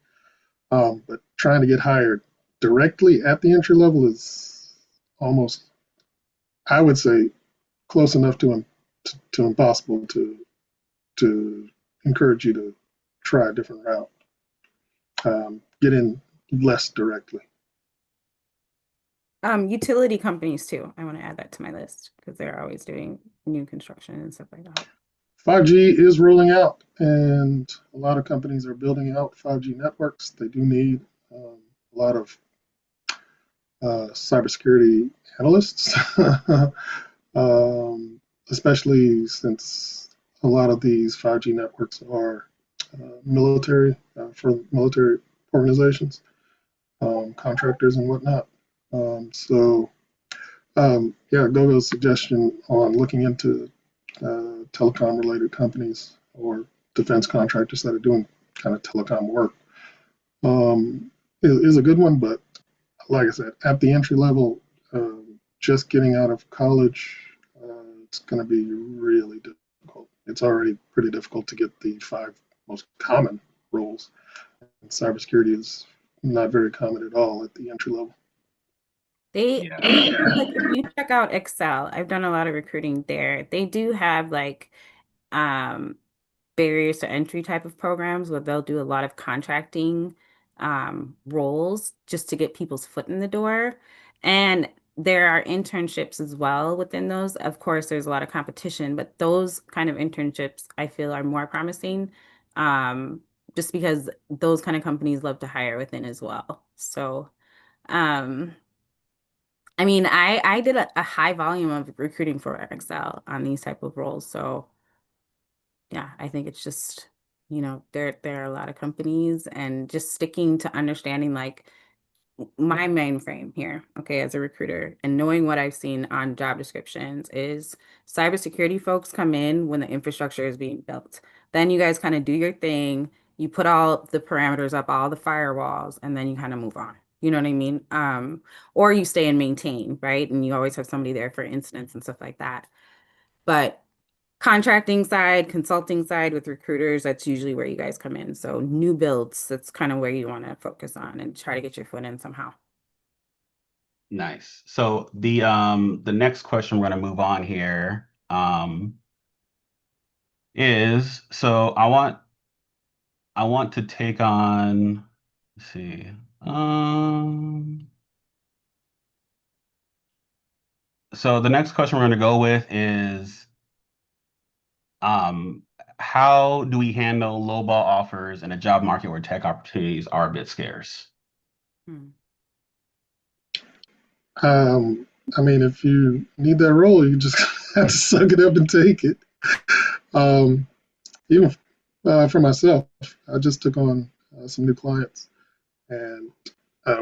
But trying to get hired directly at the entry level is almost, I would say, close enough to impossible to encourage you to try a different route. Get in less directly. Utility companies too. I want to add that to my list because they're always doing new construction and stuff like that. 5G is rolling out, and a lot of companies are building out 5G networks. They do need a lot of cybersecurity analysts, especially since a lot of these 5G networks are military for military organizations, contractors, and whatnot. Yeah, Gogo's suggestion on looking into telecom related companies or defense contractors that are doing kind of telecom work is a good one. But like I said, at the entry level, just getting out of college, it's going to be really difficult. It's already pretty difficult to get the 5 most common roles. And cybersecurity is not very common at all at the entry level. They like if you check out Excel, I've done a lot of recruiting there. They do have like um barriers to entry type of programs where they'll do a lot of contracting roles just to get people's foot in the door. And there are internships as well within those. Of course, there's a lot of competition, but those kind of internships I feel are more promising just because those kind of companies love to hire within as well. So, um, I mean, I did a high volume of recruiting for Excel on these type of roles. So yeah, I think it's just, there are a lot of companies and just sticking to understanding like my mainframe here, okay, as a recruiter and knowing what I've seen on job descriptions is cybersecurity folks come in when the infrastructure is being built. Then you guys kind of do your thing, you put all the parameters up, all the firewalls, and then you kind of move on. You know what I mean? Or you stay and maintain, right? And you always have somebody there for incidents and stuff like that. But contracting side, consulting side with recruiters, that's usually where you guys come in. So new builds, that's kind of where you want to focus on and try to get your foot in somehow. Nice. So the next question we're gonna move on here is so I want to take on, let's see. Um so the next question we're gonna go with is um how do we handle lowball offers in a job market where tech opportunities are a bit scarce? Hmm. Um, I mean, if you need that role, you just have to suck it up and take it. Um, Even for myself, I just took on some new clients, and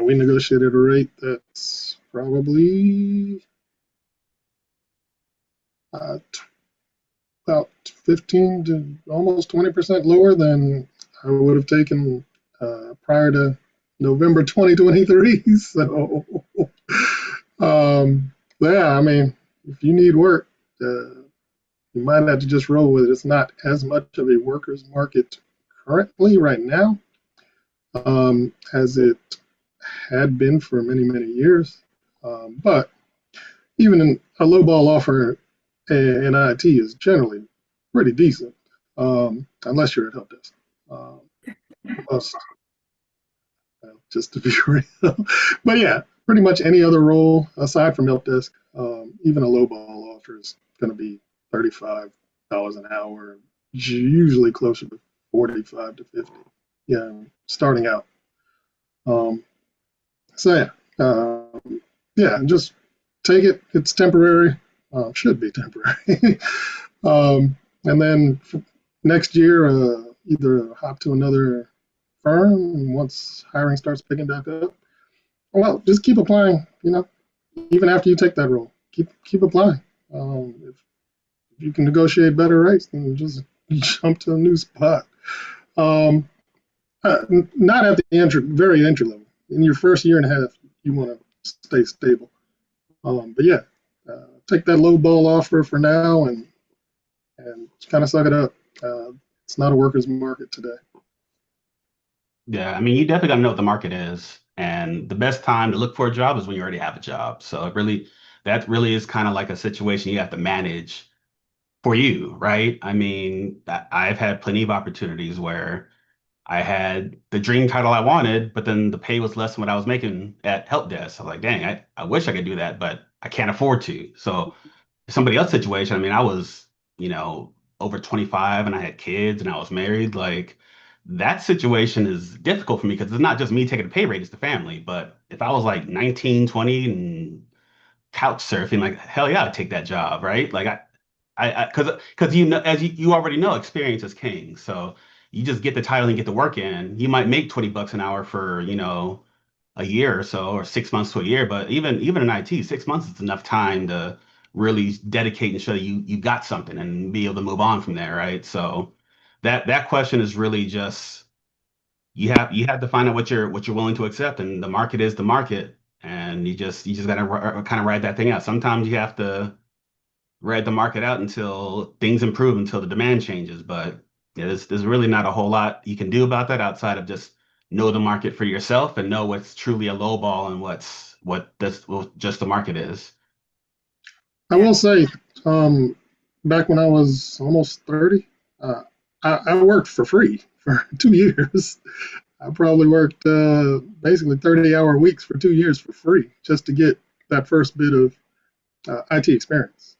we negotiated a rate that's probably uh, about 15 to almost 20% lower than I would have taken prior to November 2023. So, yeah, I mean, if you need work, you might have to just roll with it. It's not as much of a worker's market currently right now as it had been for many, many years. But even a low ball offer in IT is generally pretty decent, unless you're at help desk. Um, most, just to be real. But yeah, pretty much any other role aside from help desk, even a low ball offer is going to be $35 an hour, usually closer to 45 to 50. Yeah, starting out. Um, so yeah, just take it. It's temporary. Should be temporary. And then next year, either hop to another firm once hiring starts picking back up. Well, just keep applying. Even after you take that role, keep applying. If you can negotiate better rates, then just jump to a new spot. Um, Not at the very entry level. In your first year and a half, you want to stay stable. But yeah, take that low ball offer for now and kind of suck it up. It's not a worker's market today. Yeah, I mean, you definitely got to know what the market is. And the best time to look for a job is when you already have a job. So that really is kind of like a situation you have to manage for you, right? I mean, I've had plenty of opportunities where I had the dream title I wanted, but then the pay was less than what I was making at help desk. I was like, dang, I wish I could do that, but I can't afford to. So somebody else's situation, I mean, I was, you know, over 25 and I had kids and I was married, like that situation is difficult for me because it's not just me taking a pay rate, it's the family. But if I was like 19, 20 and couch surfing, like hell yeah, I'd take that job, right? Like because you know, as you already know, experience is king. So you just get the title and get the work in. You might make 20 bucks an hour for, a year or so, or 6 months to a year. But even in IT, 6 months is enough time to really dedicate and show you got something and be able to move on from there, right? So that question is really just you have to find out what you're willing to accept, and the market is the market, and you just gotta kind of ride that thing out. Sometimes you have to ride the market out until things improve, until the demand changes. But yeah, there's really not a whole lot you can do about that outside of just know the market for yourself and know what's truly a low ball and what just the market is. I Yeah. will say, back when I was almost 30, uh, I worked for free for 2 years. I probably worked basically 30-hour weeks for 2 years for free just to get that first bit of IT experience.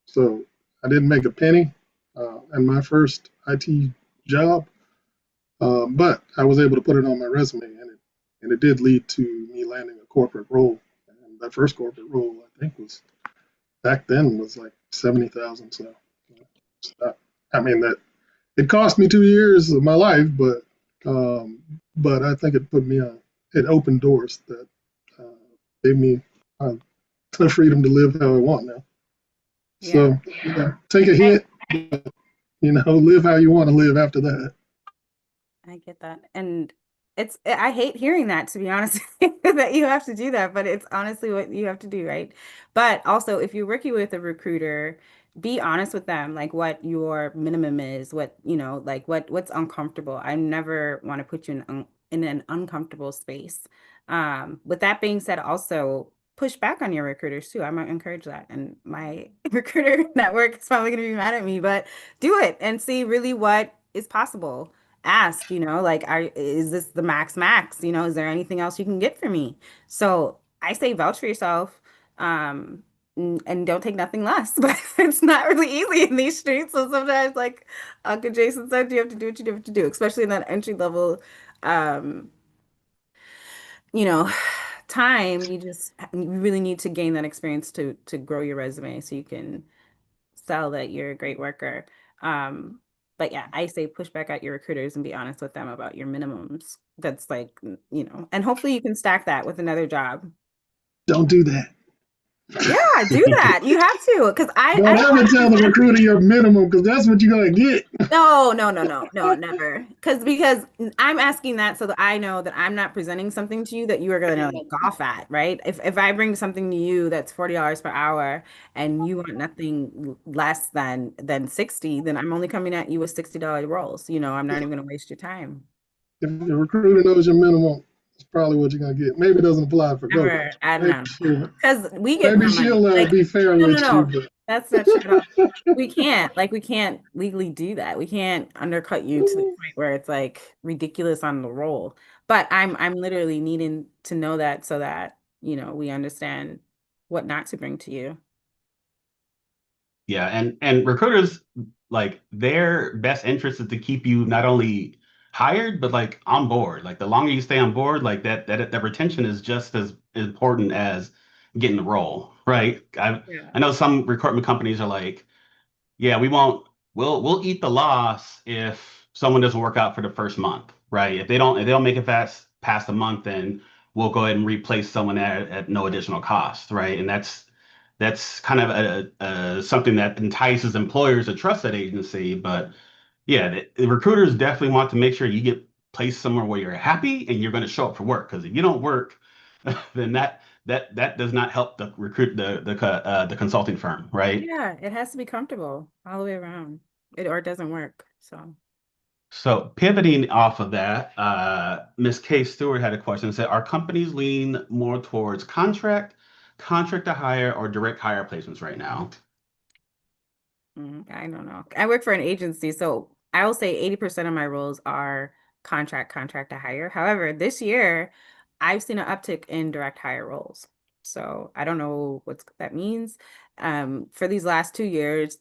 So I didn't make a penny in my first IT job, but I was able to put it on my resume, and it did lead to me landing a corporate role. And that first corporate role, I think, was back then was like 70,000. So, I mean that it cost me 2 years of my life, but I think it put me on. It opened doors that uh, gave me uh, the freedom to live how I want now. Yeah. So, take a hit, live how you want to live after that. I get that. And I hate hearing that, to be honest, that you have to do that, but it's honestly what you have to do, right? But also, if you're working with a recruiter, be honest with them, like what your minimum is, like what's uncomfortable. I never want to put you in an uncomfortable space. With that being said, also push back on your recruiters too. I might encourage that. And my recruiter network is probably going to be mad at me, but do it and see really what is possible. Ask, like, is this the max? Is there anything else you can get for me? So I say vouch for yourself, and don't take nothing less. But it's not really easy in these streets. So sometimes, like Uncle Jason said, you have to do what you have to do, especially in that entry level, um, you know, time. You really need to gain that experience to grow your resume so you can sell that you're a great worker. Um, but yeah, I say push back at your recruiters and be honest with them about your minimums. That's like, and hopefully you can stack that with another job. Don't do that. Yeah, do that. You have to, because I Don't don't ever want to tell do the that. recruiter your minimum because that's what you're gonna get. No, no, no, no, no, never. Because I'm asking that so that I know that I'm not presenting something to you that you are going to like scoff at, right? If I bring something to you that's $40 per hour and you want nothing less than 60, then I'm only coming at you with $60 rolls. I'm not even going to waste your time. If your recruiter knows your minimum, it's probably what you're gonna get. Maybe it doesn't apply for Never, go-go's. I don't Maybe know. she'll, Because we get maybe more money. she'll Like, be fair no, no, with you, no. but That's not true at all. We can't legally do that. We can't undercut you to the point where it's like ridiculous on the roll. But I'm literally needing to know that so that, we understand what not to bring to you. Yeah, and recruiters, like their best interest is to keep you not only hired but like on board. Like the longer you stay on board, like that retention is just as important as getting the role, right? Yeah. I know some recruitment companies are like, yeah, we'll eat the loss if someone doesn't work out for the first month, right? If they don't make it past a month, then we'll go ahead and replace someone at no additional cost, right? And that's kind of something that entices employers to trust that agency. But yeah, the recruiters definitely want to make sure you get placed somewhere where you're happy and you're going to show up for work. Because if you don't work, then that does not help the consulting firm, right? Yeah, it has to be comfortable all the way around. Or it doesn't work. So, So pivoting off of that, Ms. K. Stewart had a question. Said, are companies lean more towards contract to hire, or direct hire placements right now? I don't know. I work for an agency, so I will say 80% of my roles are contract to hire. However, this year I've seen an uptick in direct hire roles. So I don't know what that means. For these last 2 years,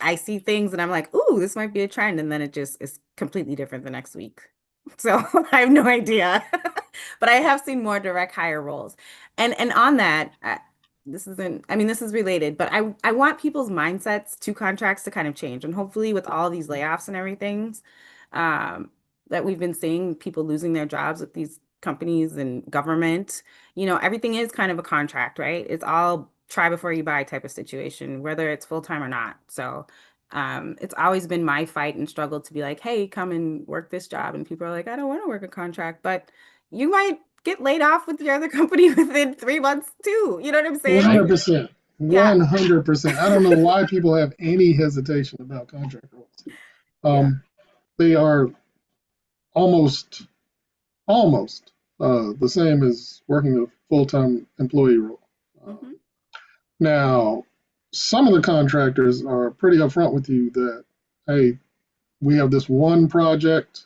I see things and I'm like, ooh, this might be a trend. And then it just is completely different the next week. So I have no idea. But I have seen more direct hire roles. And on that, this isn't, I mean, this is related, but I want people's mindsets to contracts to kind of change. And hopefully with all these layoffs and everything, um, that we've been seeing, people losing their jobs with these companies and government, everything is kind of a contract, right? It's all try before you buy type of situation, whether it's full time or not. So it's always been my fight and struggle to be like, hey, come and work this job. And people are like, I don't want to work a contract, but you might get laid off with your other company within 3 months too. You know what I'm saying? 100%. Yeah. 100%. I don't know why people have any hesitation about contract roles. Yeah. They are almost, almost the same as working a full-time employee role. Hmm. Now, some of the contractors are pretty upfront with you that, hey, we have this one project,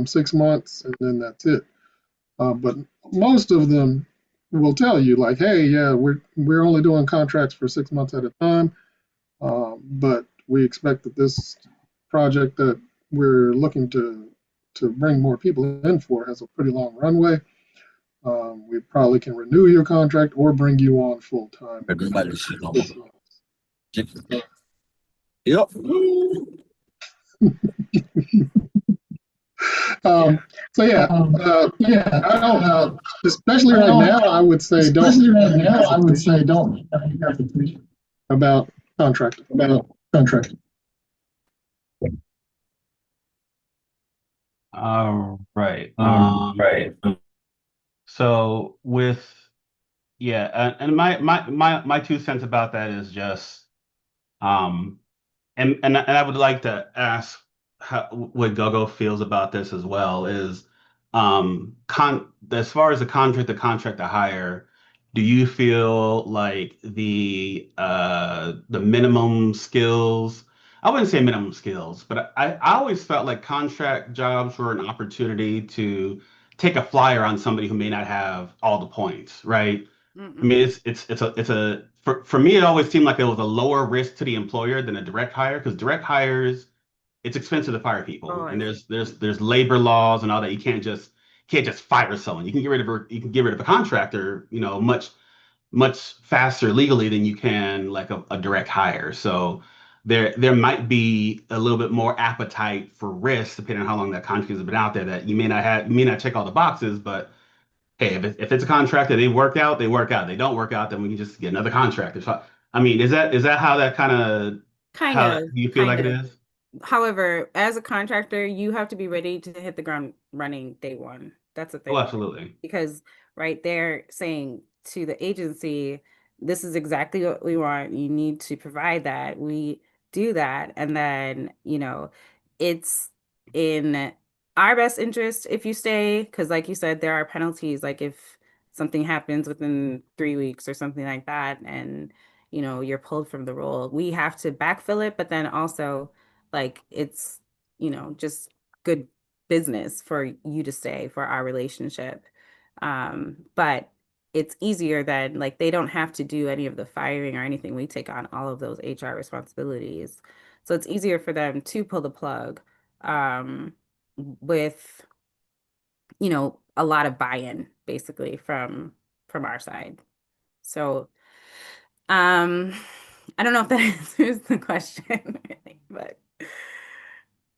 6 months, and then that's it. But most of them will tell you, like, hey, yeah, we're only doing contracts for 6 months at a time, but we expect that this project that we're looking to bring more people in for has a pretty long runway. We probably can renew your contract or bring you on full time Everybody in should know. 6 months. Yep. Um, so yeah, I don't, especially right now, I would say don't Especially right have any now, I would hesitation say don't have any hesitation about contracting. about contracting. All right. Right. So with yeah, and my 2 cents about that is just um and I would like to ask what Gogo feels about this as well is con as far as the contract to hire, do you feel like the minimum skills, I wouldn't say minimum skills, but I always felt like contract jobs were an opportunity to take a flyer on somebody who may not have all the points, right? I Mm-mm. mean, it's a for me, it always seemed like it was a lower risk to the employer than a direct hire because direct hires, it's expensive to fire Oh, people, I and see. there's labor laws and all that. You can't just fire someone. You can get rid of a contractor, much faster legally than you can like a direct hire. So there might be a little bit more appetite for risk depending on how long that contract has been out there that you may not check all the boxes, but hey, if it's a contract that they work out, they work out. They don't work out, then we can just get another contractor. So, I mean, is that how that kind of Kind how that of, you feel like kind it of. is? However, as a contractor, you have to be ready to hit the ground running day one. That's the Oh, thing. absolutely. Because right there saying to the agency, this is exactly what we want. You need to provide that. We do that. And then, it's in our best interest if you stay, because like you said, there are penalties. Like if something happens within 3 weeks or something like that, and you're pulled from the role, we have to backfill it, but then also like it's, just good business for you to stay for our relationship. But it's easier than like they don't have to do any of the firing or anything. We take on all of those HR responsibilities. So it's easier for them to pull the plug with, a lot of buy-in basically from our side. So um I don't know if that answers the question, really, but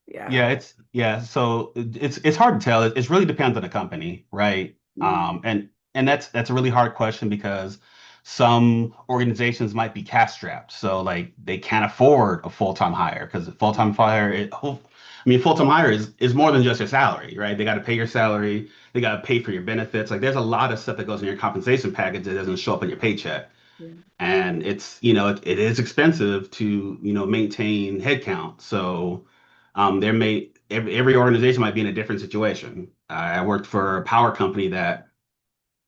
yeah. Yeah. So it's hard to tell. It really depends on the company, right? Mm, And that's a really hard question because some organizations might be cash strapped, so like they can't afford a full-time hire because full-time hire, full-time hire is more than just your salary, right? They got to pay your salary, they got to pay for your benefits. Like there's a lot of stuff that goes in your compensation package that doesn't show up in your paycheck. yeah. And it is expensive to maintain headcount. So every organization might be in a different situation. I worked for a power company that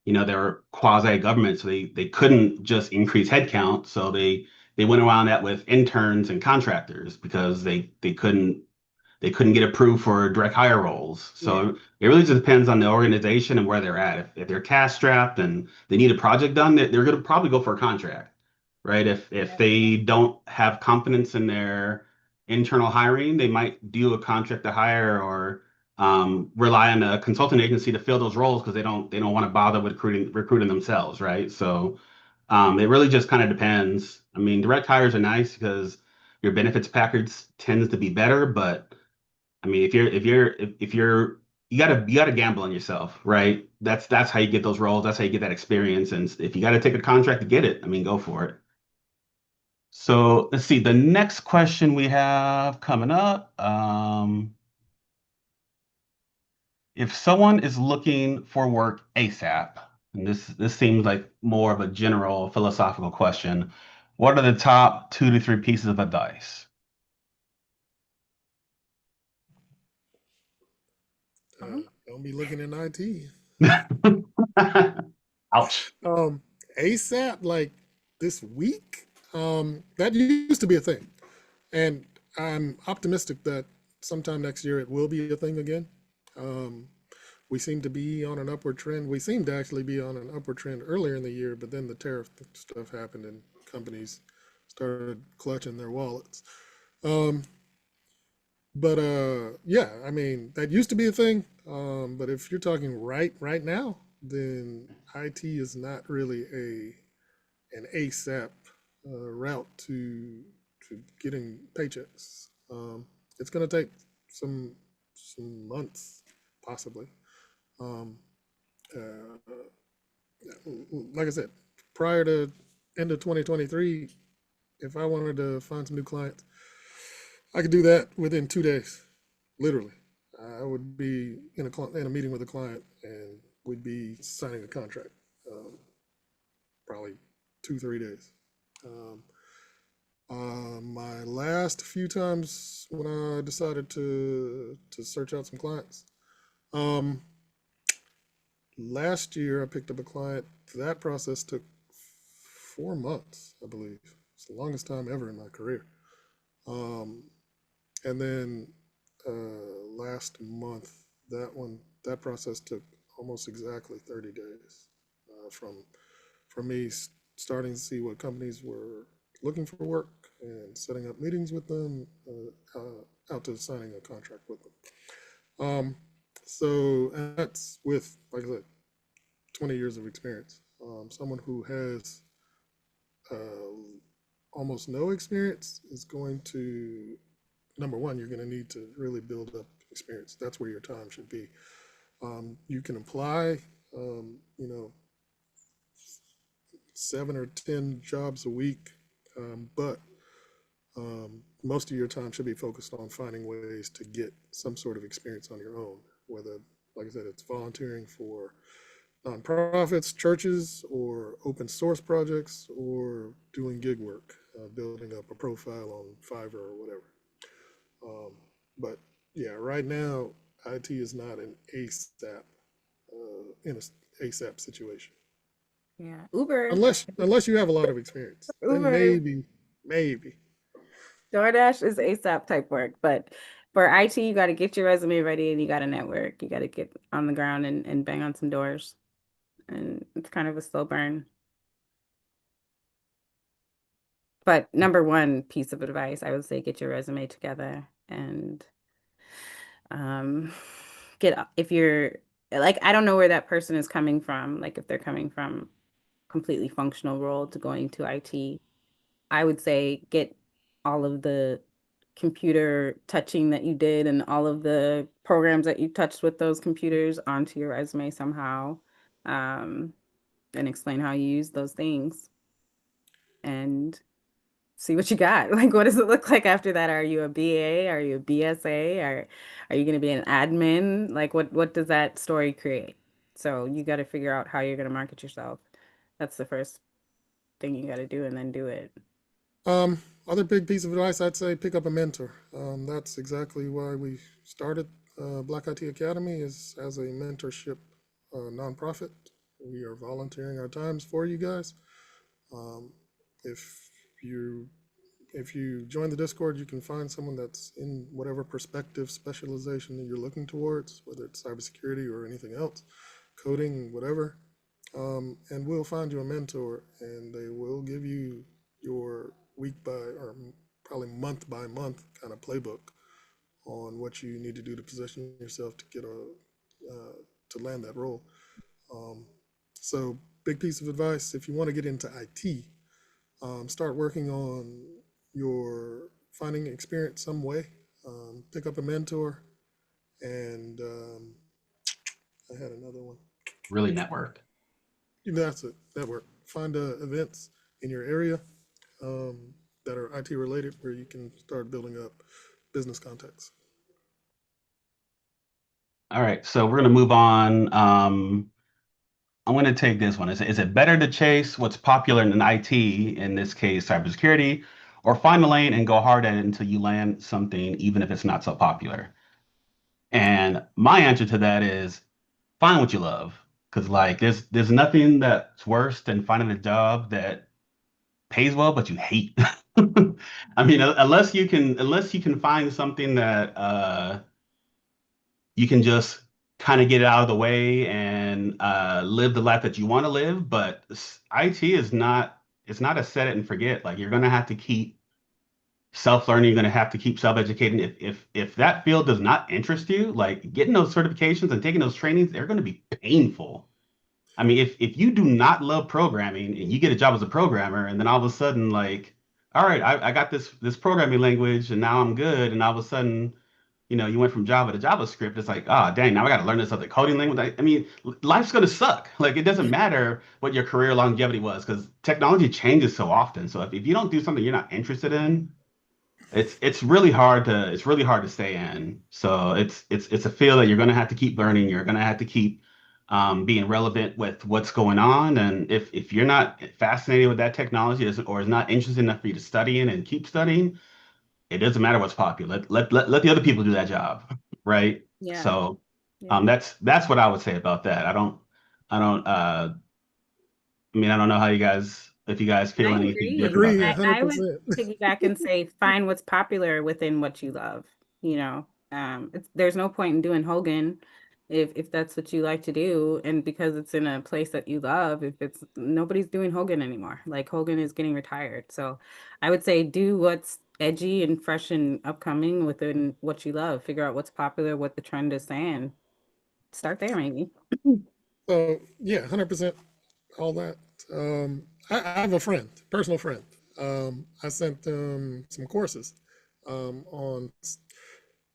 they're quasi government, so they couldn't just increase headcount, so they went around that with interns and contractors because they couldn't get approved for direct hire roles. Yeah. So it really just depends on the organization and where they're at. If they're cash strapped and they need a project done, they're going to probably go for a contract. right? If they don't have confidence in their internal hiring, they might do a contract to hire or rely on a consulting agency to fill those roles because they don't want to bother with recruiting themselves, right? So it really just kind of depends. I mean, direct hires are nice because your benefits package tends to be better, but I mean, if you're you gotta gamble on yourself, right? That's how you get those roles. That's how you get that experience. And if you got to take a contract to get it, I mean, go for it. So let's see. The next question we have coming up. If someone is looking for work ASAP, and this seems like more of a general philosophical question, what are the top 2 to 3 pieces of advice? Don't be looking in IT. Ouch. Um, ASAP, like this week, that used to be a thing. And I'm optimistic that sometime next year it will be a thing again. Um, we seem to be on an upward trend. We seem to actually be on an upward trend earlier in the year, but then the tariff stuff happened and companies started clutching their wallets. Um, but yeah, I mean that used to be a thing. But if you're talking right now, then IT is not really a an ASAP route to getting paychecks. It's going to take some some months, possibly. Um, uh, like I said, prior to end of 2023, if I wanted to find some new clients, I could do that within 2 days, literally. I would be in a meeting with a client, and we'd be signing a contract, probably 2 3 days. Um, my last few times when I decided to search out some clients, um, last year I picked up a client. That process took 4 months, I believe. It's the longest time ever in my career. Um, and then last month, that process took almost exactly 30 days from me starting to see what companies were looking for work and setting up meetings with them, out to signing a contract with them. So that's with, like I said, 20 years of experience. Someone who has uh, almost no experience is going to, number one, you're going to need to really build up experience. That's where your time should be. You can apply, you know, 7 or 10 jobs a week, but most of your time should be focused on finding ways to get some sort of experience on your own, whether, like I said, it's volunteering for nonprofits, churches, or open source projects, or doing gig work, building up a profile on Fiverr or whatever. Um, but yeah, right now, IT is not an ASAP, in a ASAP situation. Yeah. Uber. Unless you have a lot of experience, then Uber. maybe. DoorDash is ASAP type work, but for IT, you got to get your resume ready and you got to network. You got to get on the ground and bang on some doors. And it's kind of a slow burn. But number one piece of advice, I would say get your resume together and um if you're like, I don't know where that person is coming from, like if they're coming from completely functional role to going to IT. I would say get all of the computer touching that you did and all of the programs that you touched with those computers onto your resume somehow, um, and explain how you use those things and see what you got. Like, what does it look like after that? Are you a BA? Are you a BSA? Are you going to be an admin? Like, what does that story create? So you got to figure out how you're going to market yourself. That's the first thing you got to do, and then do it. Other big piece of advice, I'd say pick up a mentor. That's exactly why we started Black IT Academy, is as a mentorship nonprofit. We are volunteering our times for you guys. Um, if you if you join the Discord, you can find someone that's in whatever perspective specialization that you're looking towards, whether it's cybersecurity or anything else, coding, whatever. And we'll find you a mentor, and they will give you your week by, or probably month by month kind of playbook on what you need to do to position yourself to get to land that role. Um, so big piece of advice, if you want to get into IT, start working on your finding experience some way. Pick up a mentor, and I had another one. Really network. That's it. Network. Find events in your area that are IT related where you can start building up business contacts. All right, so we're gonna move on. I'm gonna take this one. Is it better to chase what's popular in IT, in this case, cybersecurity, or find a lane and go hard at it until you land something, even if it's not so popular? And my answer to that is find what you love. Because like there's nothing that's worse than finding a job that pays well but you hate. I mean, unless you can find something that you can just kind of get it out of the way and live the life that you want to live. But IT is not, it's not a set it and forget. Like you're gonna have to keep self-learning, you're gonna have to keep self-educating. If that field does not interest you, like getting those certifications and taking those trainings, they're gonna be painful. I mean, if you do not love programming and you get a job as a programmer, and then all of a sudden, like, all right, I got this programming language, and now I'm good, and all of a sudden, you went from Java to JavaScript. It's like, ah, dang, now I got to learn this other coding language. I mean, life's gonna suck. Like, it doesn't matter what your career longevity was, because technology changes so often. So if you don't do something you're not interested in, it's really hard to stay in. So it's a field that you're gonna have to keep learning. You're gonna have to keep being relevant with what's going on. And if you're not fascinated with that technology or is not interested enough for you to study in and keep studying, it doesn't matter what's popular. Let the other people do that job, right? Yeah. So Yeah. that's what I would say about that. I don't I mean I don't know how you guys if you guys I feel anything agree. different about Agree that. I would 100%. piggyback and say find what's popular within what you love. There's no point in doing Hogan if that's what you like to do, and because it's in a place that you love. If it's nobody's doing Hogan anymore, like Hogan is getting retired. So I would say do what's edgy and fresh and upcoming within what you love. Figure out what's popular, what the trend is saying. Start there, maybe. So yeah, 100% all that. I have a friend, personal friend. I sent some courses on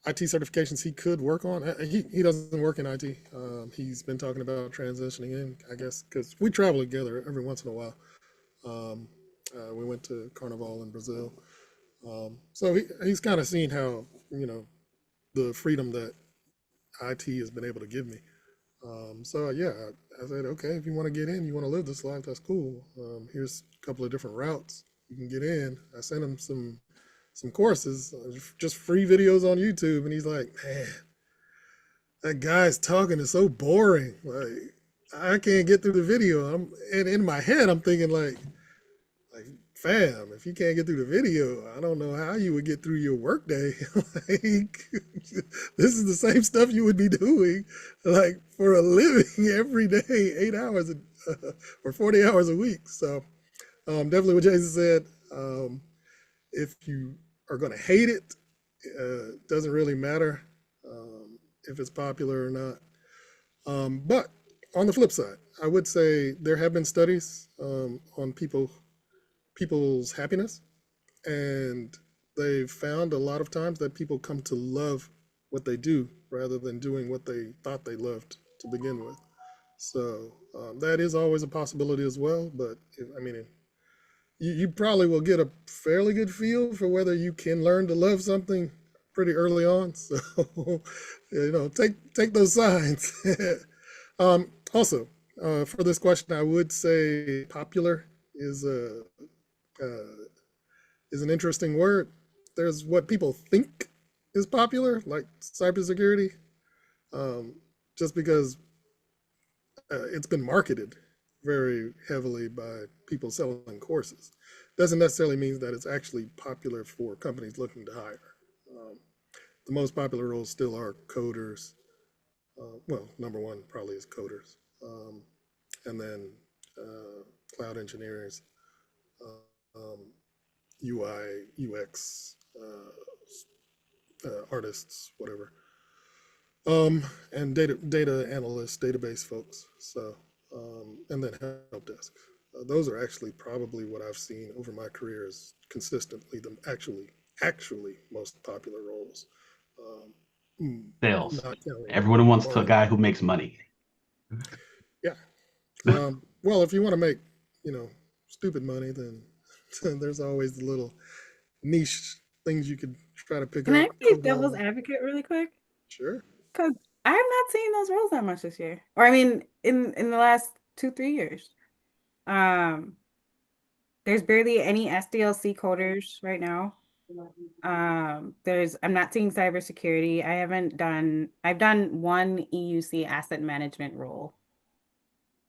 IT certifications he could work on. He doesn't work in IT. He's been talking about transitioning in, I guess, because we travel together every once in a while. Um, we went to Carnival in Brazil. So he's kind of seen how, the freedom that IT has been able to give me. So yeah, I said, okay, if you want to get in, you want to live this life, that's cool. Here's a couple of different routes you can get in. I sent him some courses, just free videos on YouTube, and he's like, man, that guy's talking is so boring. Like I can't get through the video. And in my head, I'm thinking like fam, if you can't get through the video, I don't know how you would get through your workday. Like, this is the same stuff you would be doing, like for a living every day, 8 hours or 40 hours a week. So, definitely what Jason said. If you are going to hate it, doesn't really matter if it's popular or not. But on the flip side, I would say there have been studies on people's happiness, and they've found a lot of times that people come to love what they do rather than doing what they thought they loved to begin with. So that is always a possibility as well. But I mean, you probably will get a fairly good feel for whether you can learn to love something pretty early on. So take those signs. Also, for this question, I would say popular is a is an interesting word. There's what people think is popular, like cybersecurity, um, just because it's been marketed very heavily by people selling courses. Doesn't necessarily mean that it's actually popular for companies looking to hire. Um, the most popular roles still are coders. Well, number one probably is coders, and then cloud engineers, UI, UX artists, whatever, and data analysts, database folks. So, and then help desk. Those are actually probably what I've seen over my career is consistently the actually most popular roles. Um, Sales. Not counting Everyone wants to a marketing. guy who makes money. Yeah. Well, if you want to make, you know, stupid money, then, then there's always the little niche things you could try to pick Can up, I play devil's COBOL. advocate really quick? Sure. Because I have not seen those roles that much this year. Or I mean, in the last 2, 3 years. Um, there's barely any SDLC coders right now. I'm not seeing cybersecurity. I've done one EUC asset management role.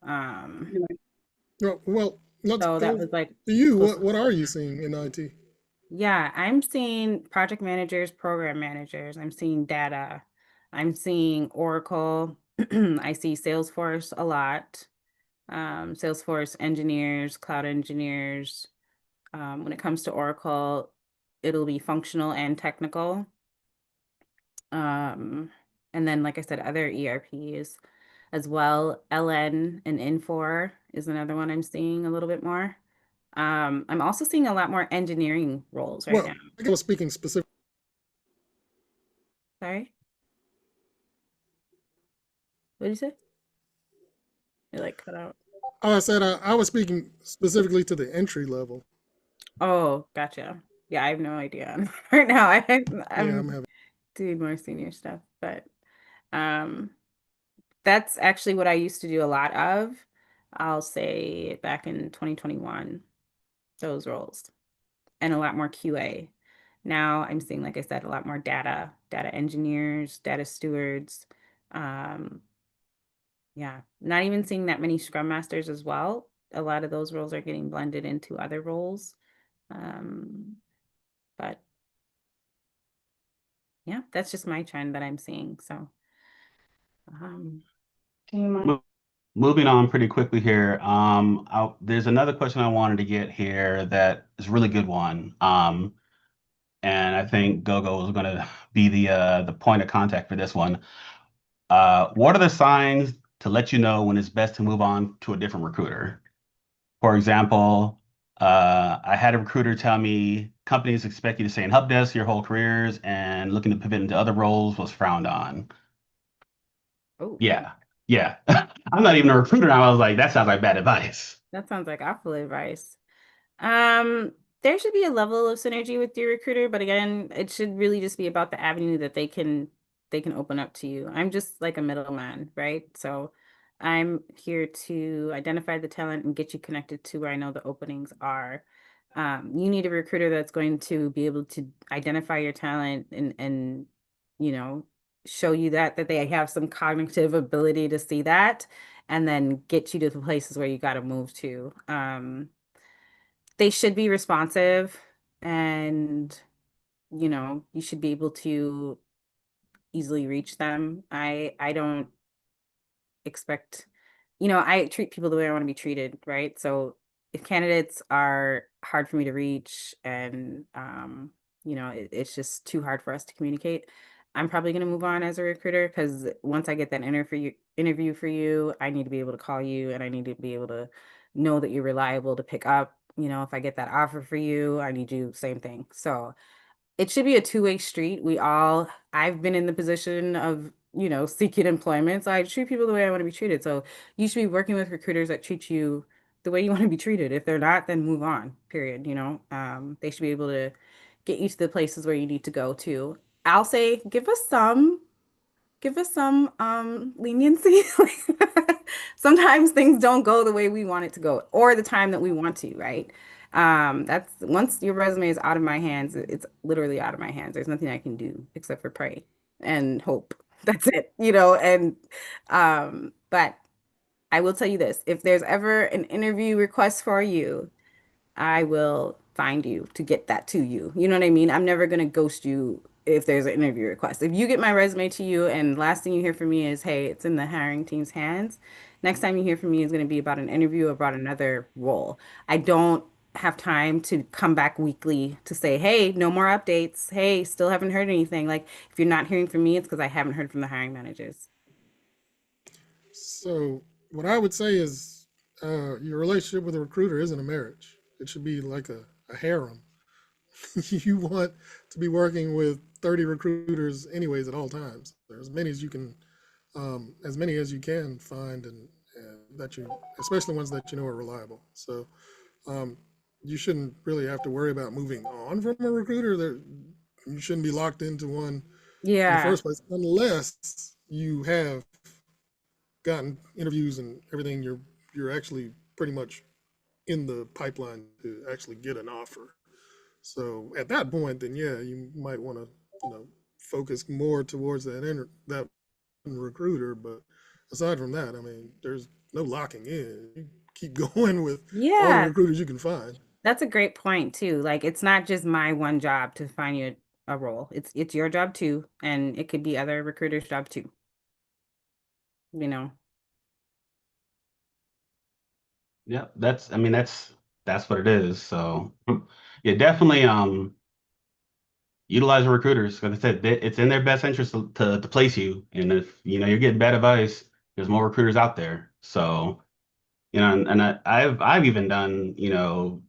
Um, Well, let's so that go was like to you. close to What are you closure. seeing in IT? Yeah, I'm seeing project managers, program managers. I'm seeing data. I'm seeing Oracle. I see Salesforce a lot. Salesforce engineers, cloud engineers. When it comes to Oracle, it'll be functional and technical. Um, and then, like I said, other ERPs as well. LN and Infor is another one I'm seeing a little bit more. I'm also seeing a lot more engineering roles right Well, now. I was speaking specifically. Sorry, what did you say? It like cut out. I said I was speaking specifically to the entry level. Oh, gotcha. Yeah, I have no idea. Right now, Yeah, I'm I'm having. doing more senior stuff, but um, that's actually what I used to do a lot of. I'll say back in 2021, those roles, and a lot more QA. Now I'm seeing, like I said, a lot more data engineers, data stewards. Um, yeah, not even seeing that many scrum masters as well. A lot of those roles are getting blended into other roles. Um, but yeah, that's just my trend that I'm seeing. So, um, do you mind? Mo- Moving on pretty quickly here. There's another question I wanted to get here that is a really good one. And I think Gogo is going to be the point of contact for this one. What are the signs to let you know when it's best to move on to a different recruiter? For example, I had a recruiter tell me companies expect you to stay in help desk your whole careers, and looking to pivot into other roles was frowned on. Oh, Yeah, yeah. I'm not even a recruiter. I was like, that sounds like bad advice. that sounds like awful advice. Um, there should be a level of synergy with your recruiter, but again, it should really just be about the avenue that they can open up to you. I'm just like a middleman, right? So I'm here to identify the talent and get you connected to where I know the openings are. You need a recruiter that's going to be able to identify your talent and you know show you that they have some cognitive ability to see that, and then get you to the places where you got to move to. They should be responsive, and you should be able to easily reach them. I don't expect, I treat people the way I want to be treated, right? So if candidates are hard for me to reach and it's just too hard for us to communicate, I'm probably going to move on as a recruiter, because once I get that interview for you, I need to be able to call you, and I need to be able to know that you're reliable to pick up. If I get that offer for you, I need you same thing. So it should be a two-way street. I've been in the position of, seeking employment. So I treat people the way I want to be treated. So you should be working with recruiters that treat you the way you want to be treated. If they're not, then move on, period. They should be able to get you to the places where you need to go to. I'll say, give us some leniency. Sometimes things don't go the way we want it to go, or the time that we want to, right? That's once your resume is out of my hands, it's literally out of my hands. There's nothing I can do except for pray and hope. That's it. But I will tell you this, if there's ever an interview request for you, I will find you to get that to you. You know what I mean? I'm never gonna ghost you if there's an interview request. If you get my resume to you and last thing you hear from me is, hey, it's in the hiring team's hands, next time you hear from me is gonna be about an interview about another role. I don't have time to come back weekly to say, hey, no more updates. Hey, still haven't heard anything. Like, if you're not hearing from me, it's because I haven't heard from the hiring managers. So what I would say is your relationship with a recruiter isn't a marriage. It should be like a harem. You want to be working with 30 recruiters anyways at all times. There's as many as you can find, and that you, especially ones that you know are reliable. So um, you shouldn't really have to worry about moving on from a recruiter. There, you shouldn't be locked into one in the Yeah. first place unless you have gotten interviews and everything. You're actually pretty much in the pipeline to actually get an offer. So at that point, then yeah, you might want to, focus more towards that recruiter. But aside from that, I mean, there's no locking in. You keep going with all the Yeah. recruiters you can find. That's a great point too. Like, it's not just my one job to find you a role. It's your job too, and it could be other recruiters' job too, you know. Yeah, I mean, that's what it is. So yeah, definitely utilize your recruiters. Because I said it's in their best interest to place you. And if you're getting bad advice, there's more recruiters out there. So and I've even done,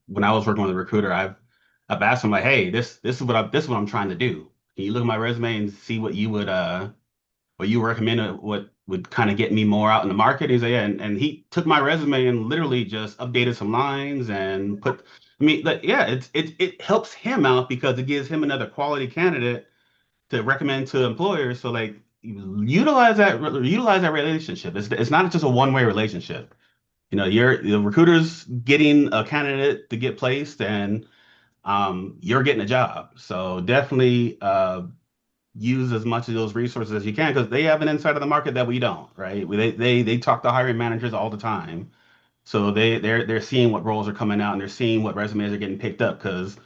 when I was working with a recruiter, I've asked them like, hey, this is what I'm trying to do. Can you look at my resume and see what you recommend, what would kind of get me more out in the market? He's like, yeah, and he took my resume and literally just updated some lines and put. I mean, like, yeah, it helps him out because it gives him another quality candidate to recommend to employers. So like, utilize that relationship. It's not just a one-way relationship. The recruiter's getting a candidate to get placed, and you're getting a job. So definitely use as much of those resources as you can because they have an insight of the market that we don't, right? They talk to hiring managers all the time. So they're seeing what roles are coming out and they're seeing what resumes are getting picked up because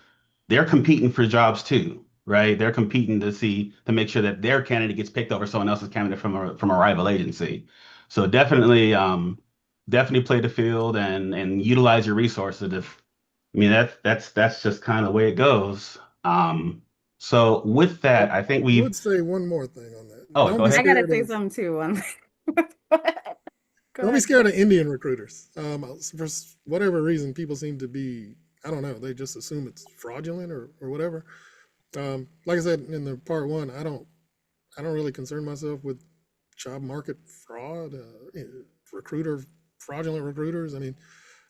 they're competing for jobs too, right? They're competing to make sure that their candidate gets picked over someone else's candidate from a rival agency. So definitely play the field and utilize your resources. I mean that's just kind of the way it goes. So with I that, I think would we've. say one more thing on that. Oh, go I ahead. gotta say something too. Go Don't be ahead. scared of Indian recruiters. For whatever reason, people seem to be, I don't know, they just assume it's fraudulent or whatever. Like I said in the part one, I don't really concern myself with job market fraud, recruiter fraudulent recruiters. I mean,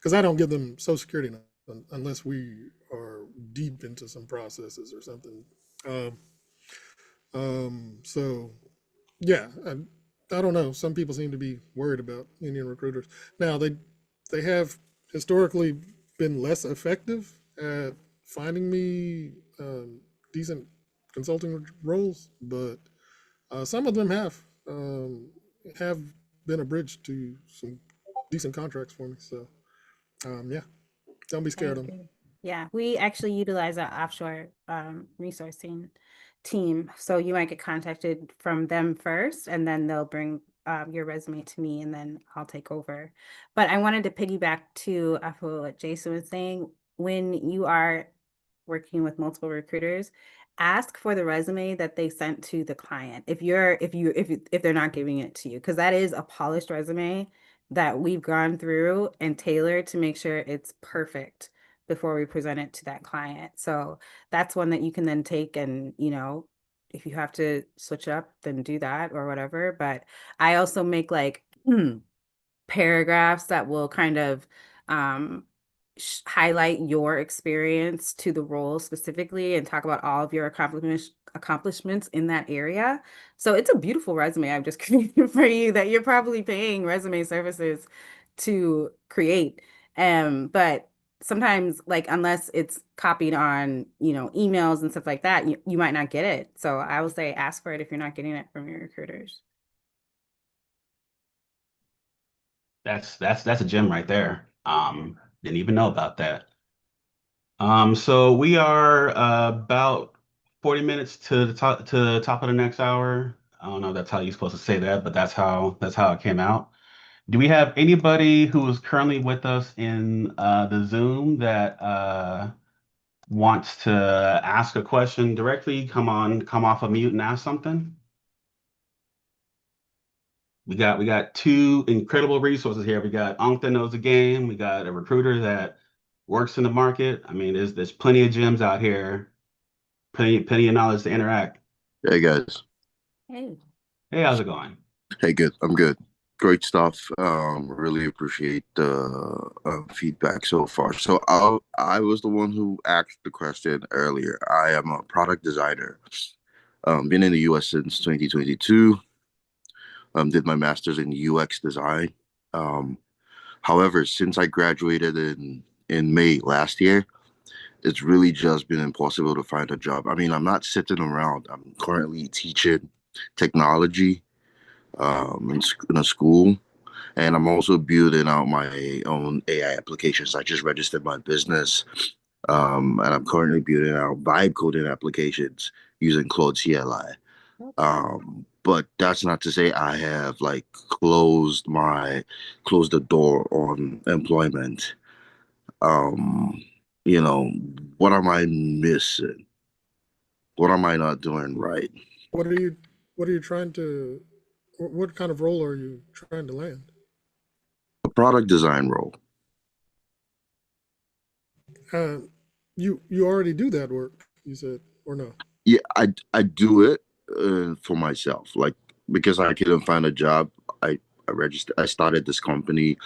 because I don't give them Social Security unless we are deep into some processes or something. Um, so yeah, I don't know. Some people seem to be worried about Indian recruiters. Now they have historically been less effective at finding me decent consulting roles, but some of them have been a bridge to some decent contracts for me. So yeah, don't be I scared of them. agree. Yeah, we actually utilize our offshore resourcing team. So you might get contacted from them first, and then they'll bring your resume to me, and then I'll take over. But I wanted to piggyback to what Jason was saying. When you are working with multiple recruiters, ask for the resume that they sent to the client. If they're not giving it to you, because that is a polished resume that we've gone through and tailored to make sure it's perfect before we present it to that client. So that's one that you can then take and, if you have to switch it up, then do that or whatever. But I also make like paragraphs that will kind of um, highlight your experience to the role specifically and talk about all of your accomplishments in that area. So it's a beautiful resume I've just created for you that you're probably paying resume services to create. But sometimes, like, unless it's copied on, emails and stuff like that, you might not get it. So I will say ask for it if you're not getting it from your recruiters. That's a gem right there. Didn't even know about that. So we are about 40 minutes to the top of the next hour. I don't know if that's how you're supposed to say that, but that's how it came out. Do we have anybody who is currently with us in the Zoom that wants to ask a question directly? Come off of mute and ask something. We got two incredible resources here. We got Unc that knows the game. We got a recruiter that works in the market. I mean, there's plenty of gems out here, plenty of knowledge to interact. Hey guys. Hey. Hey, how's it going? Hey, good. I'm good. Great stuff. Really appreciate the feedback so far. So I was the one who asked the question earlier. I am a product designer. Been in the U.S. since 2022. Did my master's in UX design. Um, However, since I graduated in May last year, it's really just been impossible to find a job. I mean, I'm not sitting around. I'm currently teaching technology in a school, and I'm also building out my own AI applications. I just registered my business, and I'm currently building out vibe coding applications using Claude CLI. Okay. But that's not to say I have like closed the door on employment. Um, you know, what am I missing? What am I not doing right? What are you trying to what kind of role are you trying to land? A product design role. Uh, you already do that work, you said, or no? Yeah, I do it for myself, like because I couldn't find a job. I started this company,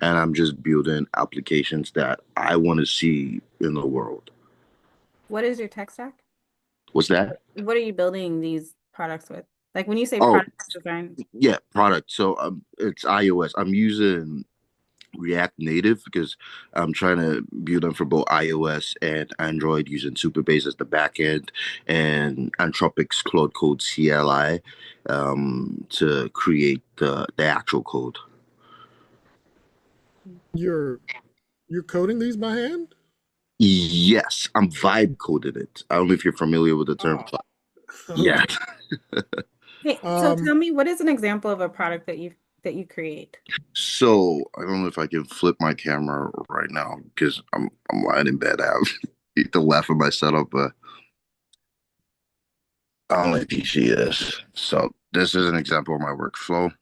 and I'm just building applications that I want to see in the world. What is your tech stack? What's that? What are you building these products with? Like when you say Oh, product design. yeah, product. So it's iOS. I'm using React Native because I'm trying to build them for both iOS and Android using Superbase as the backend and Anthropic's Cloud Code CLI to create the actual code. You're coding these by hand? Yes, I'm vibe coding it. I don't know if you're familiar with the term. Yeah. Hey, so tell me, what is an example of a product that you create? So I don't know if I can flip my camera right now because I'm lying in bed. I have to laugh at my setup, but I don't know if you see this. So this is an example of my workflow.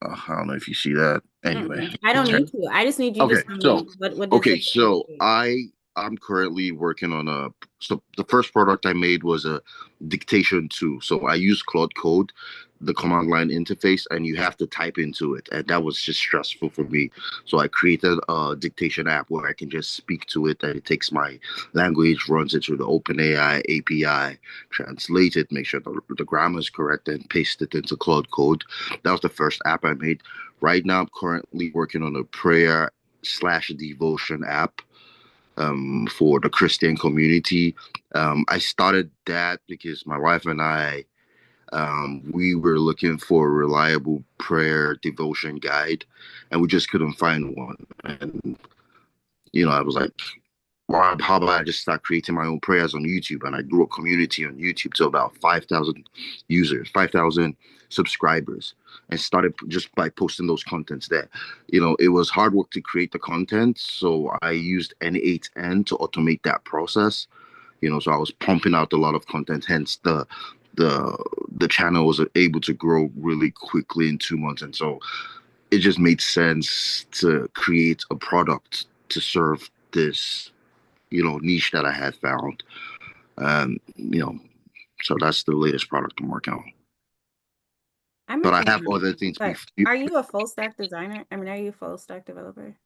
I don't know if you see that. Anyway. I don't need to. I just need you to Okay, tell so me what does it I'm currently working on so the first product I made was a dictation tool. So I use Claude Code, the command line interface, and you have to type into it. And that was just stressful for me. So I created a dictation app where I can just speak to it and it takes my language, runs it through the OpenAI API, translate it, make sure the grammar is correct, and paste it into Claude Code. That was the first app I made. Right now, I'm currently working on a prayer/devotion app for the Christian community. I started that because my wife and I, we were looking for a reliable prayer devotion guide, and we just couldn't find one. And I was like, well, how about I just start creating my own prayers on YouTube? And I grew a community on YouTube to about 5,000 users, 5,000 subscribers, and started just by posting those contents there. It was hard work to create the content. So I used N8N to automate that process. So I was pumping out a lot of content, hence the channel was able to grow really quickly in 2 months. And so it just made sense to create a product to serve this niche that I had found. Um, you know, so that's the latest product I'm working on. I'm But a I fan have of other it. things But are you a full stack designer? I mean, are you a full stack developer?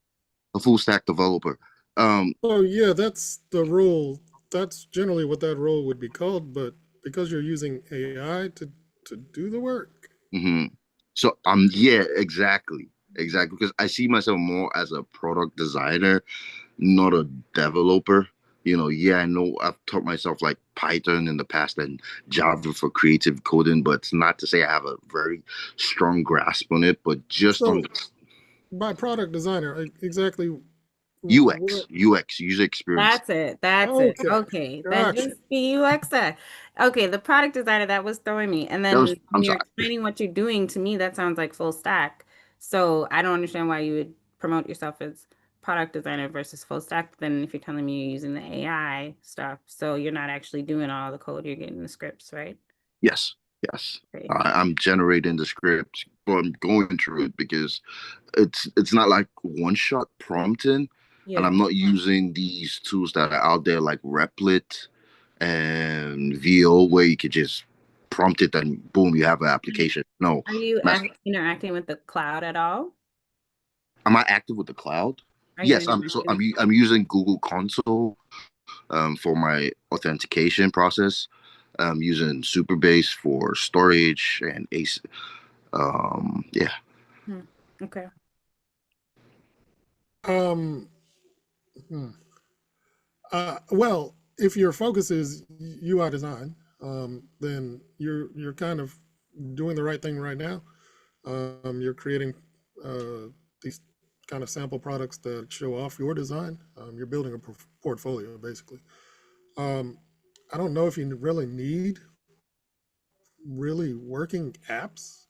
a full stack developer. Oh yeah, that's the role. That's generally what that role would be called, but because you're using AI to do the work. So yeah, exactly. Because I see myself more as a product designer, not a developer. Yeah, I know I've taught myself like Python in the past and Java for creative coding, but it's not to say I have a very strong grasp on it, but just on So by product designer, exactly UX, what? user experience. That's it. That's it. Okay, Okay. Then gotcha. just be UX. Okay, the product designer that was throwing me. And then when I'm you're sorry. explaining what you're doing to me, that sounds like full stack. So I don't understand why you would promote yourself as product designer versus full stack. Then if you're telling me you're using the AI stuff, so you're not actually doing all the code, you're getting the scripts, right? Yes, yes. Right. I'm generating the script, but I'm going through it because it's not like one shot prompting, and Yeah. I'm not using these tools that are out there like Replit and VO where you could just prompt it and boom, you have an application. No, Are you that's, interacting with the cloud at all? am I active with the cloud? Are you Yes, I'm. So interacting with the I'm using Google Console for my authentication process. I'm using Superbase for storage and Ace. Yeah. cloud? Okay. Um, hmm. Well, if your focus is UI design, then you're kind of doing the right thing right now. You're creating these kind of sample products that show off your design. You're building a portfolio, basically. Um, I don't know if you really need really working apps.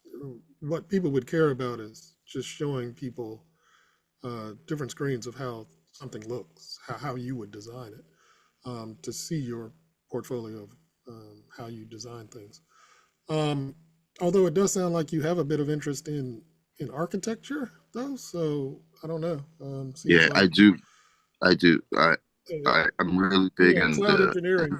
What people would care about is just showing people different screens of how something looks, how you would design it, to see your portfolio of how you design things. Um, Although it does sound like you have a bit of interest in architecture, though. So I don't know. Seems Yeah, like I do. I do. uh, I'm really big in cloud the. engineering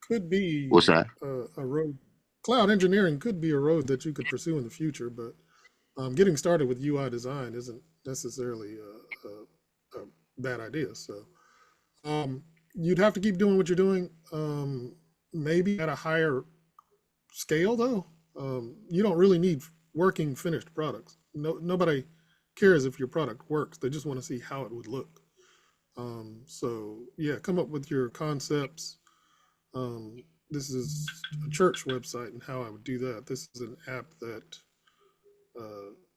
could be What's that? a road. Cloud engineering could be a road that you could pursue in the future, but getting started with UI design isn't necessarily a bad idea. So you'd have to keep doing what you're doing, maybe at a higher scale, though. You don't really need working finished products. No, nobody cares if your product works. They just want to see how it would look. So yeah, come up with your concepts. This is a church website, and how I would do that. This is an app that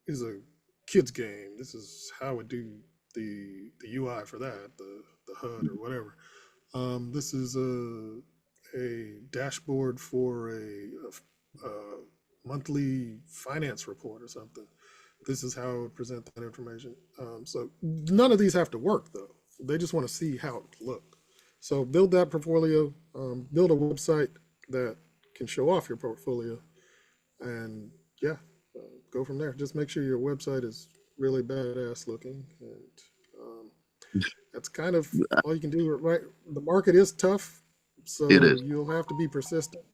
is a kids game. This is how I would do the UI for that, the HUD or whatever. This is a dashboard for a monthly finance report or something. This is how I would present that information. So none of these have to work though. They just want to see how it look. So build that portfolio, build a website that can show off your portfolio, and yeah, go from there. Just make sure your website is really badass looking, and that's kind of all you can do. Right, the market is tough, It so is. you'll have to be persistent.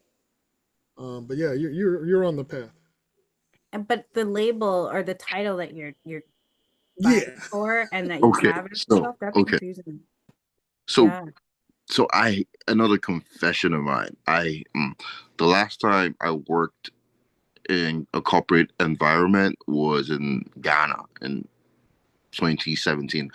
But yeah, you're on the path. But the label or the title that you're Yeah. fighting for and that you Okay. have it So yourself, that's okay. confusing. So Yeah. I another confession of mine. The last time I worked in a corporate environment was in Ghana in 2017.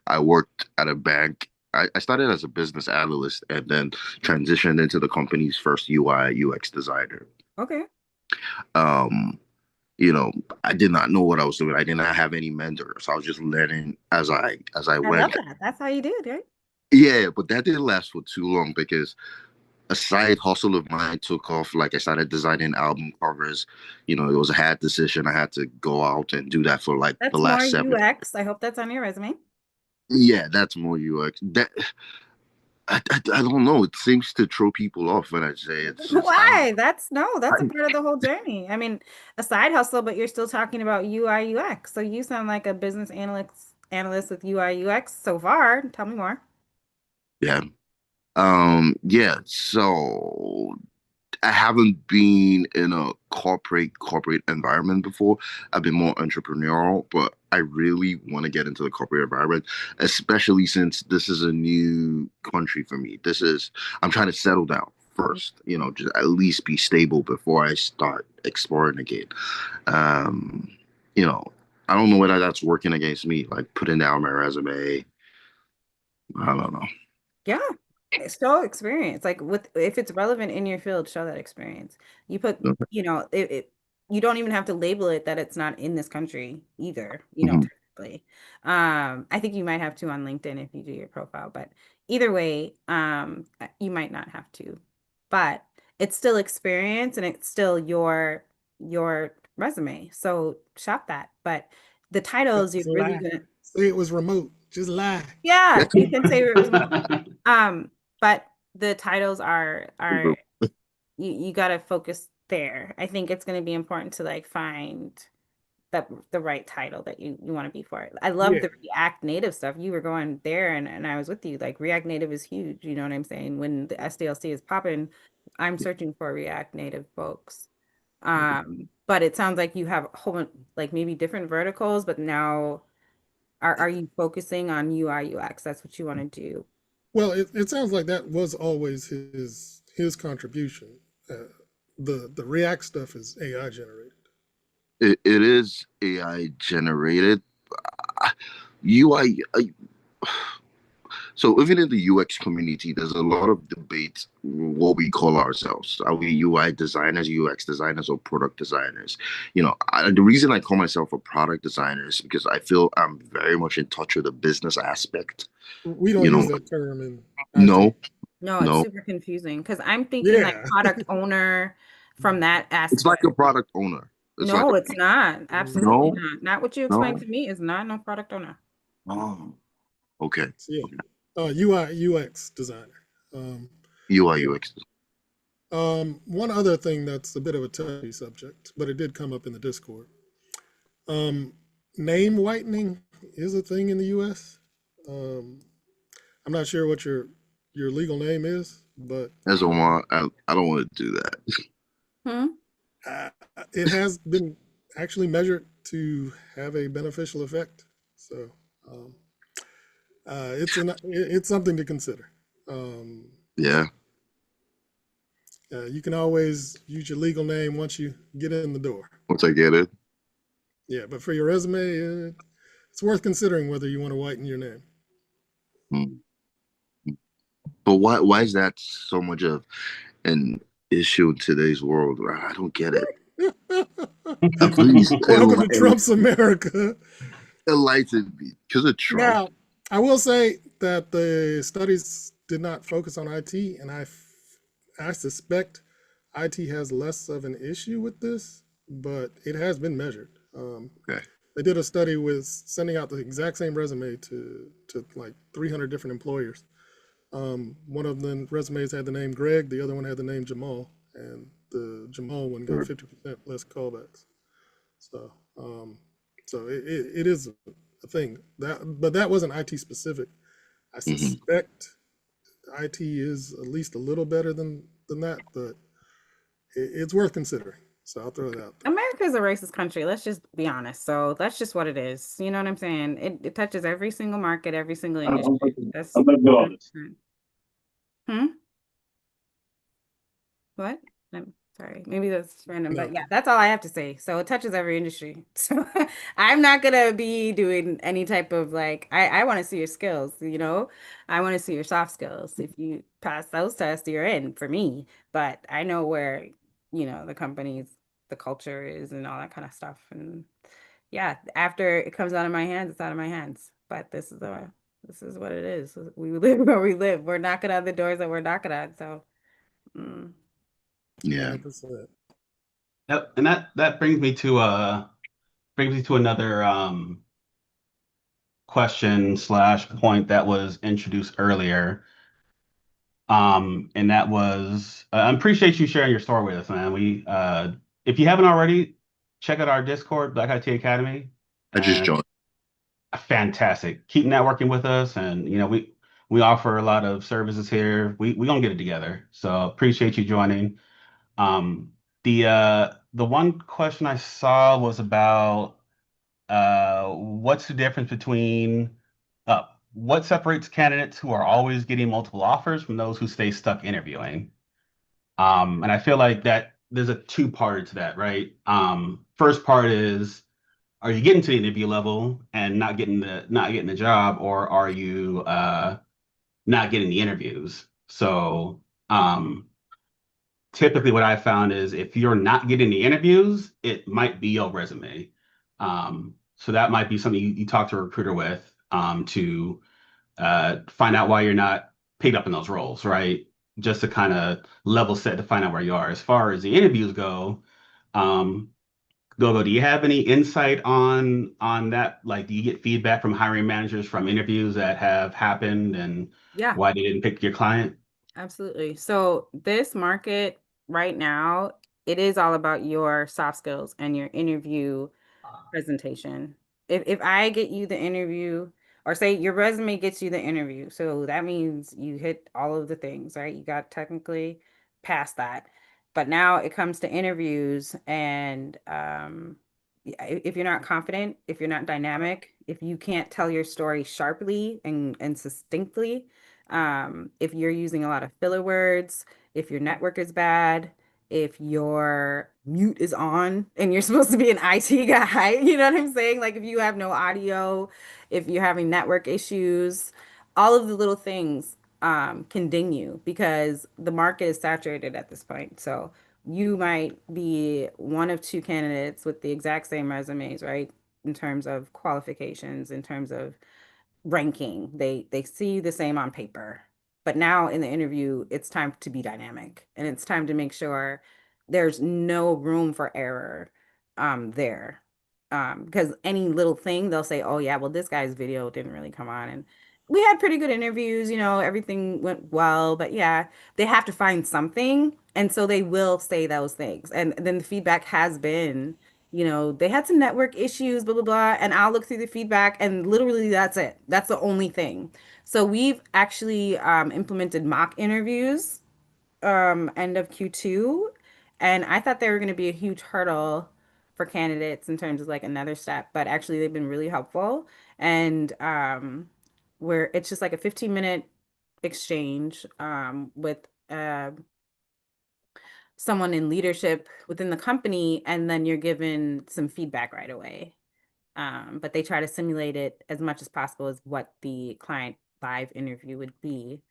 I worked at a bank. I started as a business analyst and then transitioned into the company's first UI UX designer. Okay. Um, you know, I did not know what I was doing. I did not have any mentors. I was just learning as I I love went. that. That's how you do it, right? Yeah, but that didn't last for too long because a side hustle of mine took off. Like I started designing album covers. It was a hard decision. I had to go out and do that for like the That's more last 7. UX. I hope that's on your resume. Yeah, that's more UX. That I don't know. It seems to throw people off when I say it's I don't Why? That's no, that's a I, part of the whole journey. I mean, a side hustle, but you're still talking about UI UX. So you sound like a business analyst with UI UX so far. Tell me more. yeah. Yeah, so I haven't been in a corporate environment before. I've been more entrepreneurial, but I really want to get into the corporate environment, especially since this is a new country for me. I'm trying to settle down first, just at least be stable before I start exploring again. Um, you know, I don't know whether that's working against me, like putting down my resume. I don't know. Yeah. Show experience. Like with if it's relevant in your field, show that experience. You put, Okay. you don't even have to label it that it's not in this country either, Mhm. technically. I think you might have to on LinkedIn if you do your profile, but either way, you might not have to. But it's still experience and it's still your resume. So shop that. But the titles, you're Just really lie. gonna, Say it was remote. Just lie. yeah, you can say it was remote. But the titles are you gotta focus there. I think it's gonna be important to like find the right title that you want to be for. I love Yeah. the React Native stuff. You were going there and I was with you. Like React Native is huge, you know what I'm saying? When the SDLC is popping, I'm searching for React Native folks. But it sounds like you have a whole like maybe different verticals, but now are you focusing on UI UX? That's what you want to do. Well, it sounds like that was always his contribution. The React stuff is AI generated. It is AI generated. UI. So even in the UX community, there's a lot of debate what we call ourselves. Are we UI designers, UX designers, or product designers? The reason I call myself a product designer is because I feel I'm very much in touch with the business aspect. We don't You use know, that term in no, IT. No, it's no, super confusing because I'm thinking like Yeah. product owner from that it's like aspect. a product owner. It's like No, it's not. Absolutely no, not. Not what you explained no. to me is not no product owner. Oh, okay. Yeah. UI UX designer. UI Yeah. UX. One other thing that's a bit of a touchy subject, but it did come up in the Discord. Um, Name whitening is a thing in the U.S. Um, I'm not sure what your legal name is, but As a one, I don't want to do that. Hmm? uh, it has been actually measured to have a beneficial effect. So um, it's something to consider. Um, Yeah. you can always use your legal name once you get in the door. Once I get it. Yeah, but for your resume, it's worth considering whether you want to whiten your name. Hmm. But why is that so much of an issue in today's world? I don't get it. Please Welcome to Trump's America. enlighten me. Because of Trump. Now, I will say that the studies did not focus on IT, and I suspect IT has less of an issue with this, but it has been measured. Okay. They did a study with sending out the exact same resume to like 300 different employers. One of the resumes had the name Greg, the other one had the name Jamal, and the Jamal one got 50% less callbacks. So, it is a thing but that wasn't IT specific. I suspect IT is at least a little better than that, but it's worth considering. So I'll throw it out there. America is a racist country. Let's just be honest. So that's just what it is. You know what I'm saying? It touches every single market, every single industry. That's I'm gonna be honest. Hmm? What? I'm sorry. Maybe that's random, but No, yeah, that's all I have to say. So it touches every industry. So I'm not gonna be doing any type of like I want to see your skills, you know? I want to see your soft skills. If you pass those tests, you're in for me. But I know where, the companies, the culture is and all that kind of stuff. And yeah, after it comes out of my hands, it's out of my hands. But this is what it is. We live where we live. We're knocking on the doors that we're knocking on. So mm. Yeah. 100%. Yep, and that brings me to another question slash point that was introduced earlier. And that was I appreciate you sharing your story with us, man. If you haven't already, check out our Discord, Black IT Academy. I just joined. Fantastic. Keep networking with us, and we offer a lot of services here. We gonna get it together. So appreciate you joining. Um, the one question I saw was about what's the difference between what separates candidates who are always getting multiple offers from those who stay stuck interviewing? And I feel like that there's a two-part to that, right? First part is, are you getting to the interview level and not getting the job, or are you not getting the interviews? So typically what I found is if you're not getting the interviews, it might be your resume. So that might be something you talk to a recruiter with to find out why you're not picked up in those roles, right? Just to kind of level set to find out where you are. As far as the interviews go, um, Gogo, do you have any insight on that? Like, do you get feedback from hiring managers from interviews that have happened and Yeah. why they didn't pick your client? Absolutely. So this market right now, it is all about your soft skills and your interview presentation. If I get you the interview, or say your resume gets you the interview, so that means you hit all of the things, right? You got technically past that. But now it comes to interviews, and if you're not confident, if you're not dynamic, if you can't tell your story sharply and succinctly, if you're using a lot of filler words, if your network is bad, if your mute is on and you're supposed to be an IT guy, you know what I'm saying? Like if you have no audio, if you're having network issues, all of the little things can ding you because the market is saturated at this point. So you might be one of two candidates with the exact same resumes, right? In terms of qualifications, in terms of ranking. They see the same on paper. But now in the interview, it's time to be dynamic and it's time to make sure there's no room for error there. Because any little thing they'll say, "Oh yeah, well this guy's video didn't really come on." And we had pretty good interviews, everything went well, but yeah, they have to find something. And so they will say those things. And then the feedback has been they had some network issues, blah, blah, blah. And I'll look through the feedback and literally that's it. That's the only thing. So we've actually implemented mock interviews end of Q2. And I thought they were going to be a huge hurdle for candidates in terms of like another step, but actually they've been really helpful. And where it's just like a 15-minute exchange with someone in leadership within the company, and then you're given some feedback right away. But they try to simulate it as much as possible as what the client live interview would be.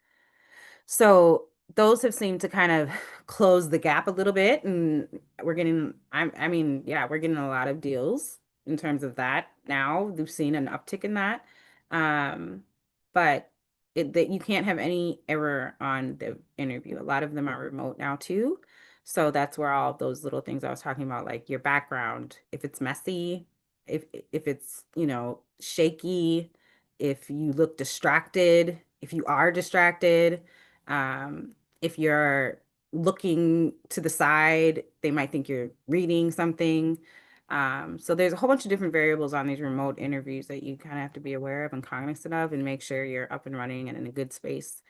So those have seemed to kind of close the gap a little bit, and we're getting a lot of deals in terms of that now. We've seen an uptick in that. Um, but that you can't have any error on the interview. A lot of them are remote now too. So that's where all of those little things I was talking about, like your background, if it's messy, if it's, shaky, if you look distracted, if you are distracted, if you're looking to the side, they might think you're reading something. So there's a whole bunch of different variables on these remote interviews that you kind of have to be aware of and cognizant of and make sure you're up and running and in a good space.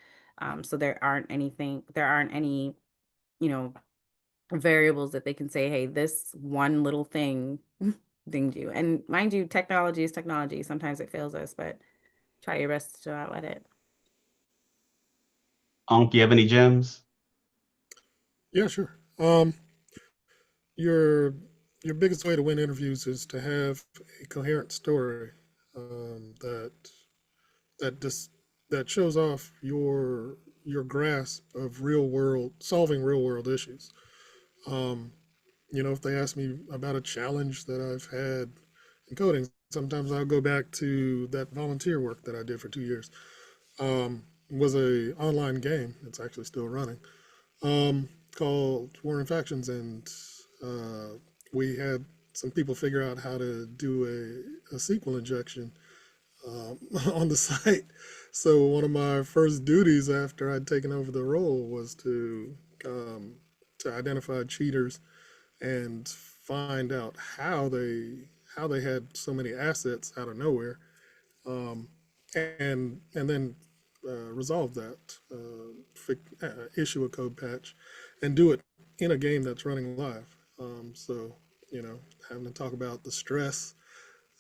So there aren't any, you know, variables that they can say, hey, this one little thing dinged you. And mind you, technology is technology. Sometimes it fails us, but try your best to not let it. Unc, you have any gems? Yeah, sure. Your your biggest way to win interviews is to have a coherent story that that that shows off your grasp of solving real world issues. Um, if they ask me about a challenge that I've had in coding, sometimes I'll go back to that volunteer work that I did for 2 years. It was a online game. It's actually still running. Called War and Factions, and we had some people figure out how to do a SQL injection um, on the site. So one of my first duties after I'd taken over the role was um, to identify cheaters and find out how they had so many assets out of nowhere, um, and then resolve that, issue a code patch, and do it in a game that's running live. So having to talk about the stress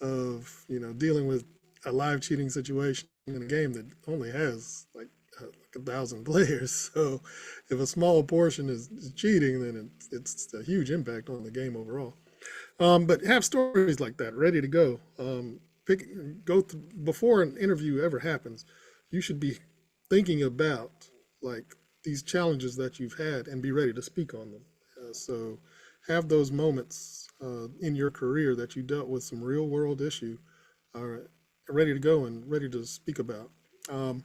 of dealing with a live cheating situation in a game that only has like 1,000 players. So if a small portion is cheating, then it's a huge impact on the game overall. But have stories like that ready to go. Before an interview ever happens, you should be thinking about like these challenges that you've had and be ready to speak on them. So have those moments in your career that you dealt with some real world issue are ready to go and ready to speak about. Um,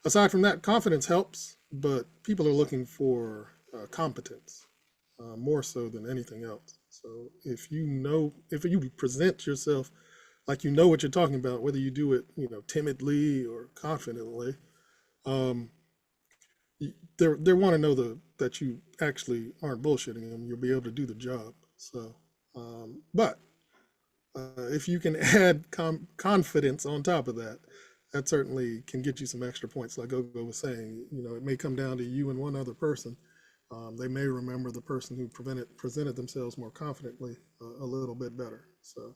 Aside from that, confidence helps, but people are looking for competence more so than anything else. So So if you present yourself like you know what you're talking about, whether you do it, timidly or confidently, um, they want to know that you actually aren't bullshitting them. You'll be able to do the job. So, but if you can add confidence on top of that, that certainly can get you some extra points. Like Gogo was saying, it may come down to you and one other person. They may remember the person who presented themselves more confidently a little bit better. So,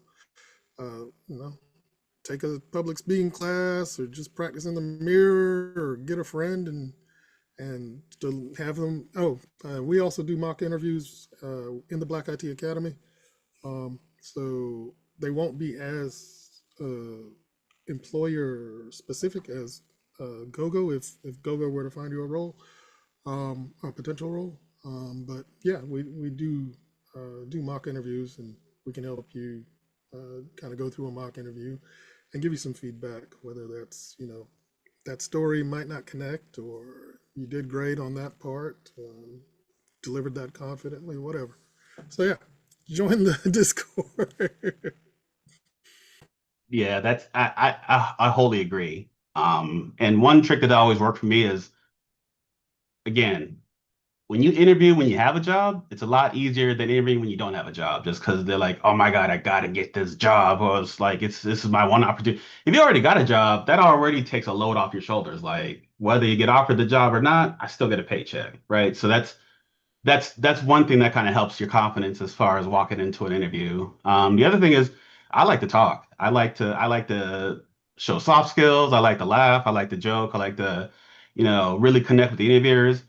take a public speaking class or just practice in the mirror or get a friend and to have them. We also do mock interviews in the Black IT Academy. So they won't be as employer specific as GoGo if GoGo were to find you a role, a potential role. But yeah, we do mock interviews, and we can help you kind of go through a mock interview and give you some feedback, whether that's, that story might not connect or you did great on that part, delivered that confidently, whatever. So yeah, join the Discord. Yeah, that's I wholly agree. And one trick that always worked for me is, again, when you interview when you have a job, it's a lot easier than interviewing when you don't have a job, just because they're like, oh my God, I gotta get this job. Or it's like this is my one opportunity. If you already got a job, that already takes a load off your shoulders. Like whether you get offered the job or not, I still get a paycheck, right? So that's one thing that kind of helps your confidence as far as walking into an interview. The other thing is I like to talk. I like to show soft skills. I like to laugh. I like to joke. I like to, really connect with the interviewers.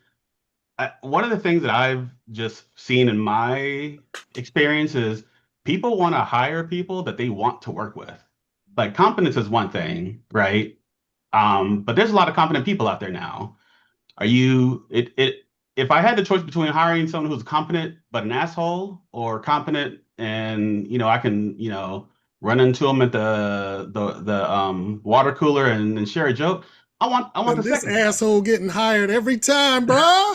One of the things that I've just seen in my experience is people want to hire people that they want to work with. Like confidence is one thing, right? But there's a lot of confident people out there now. Are you it if I had the choice between hiring someone who's competent but an asshole, or competent and I can, run into them at the water cooler and share a joke, I want the And this second guy. asshole getting hired every time, bro.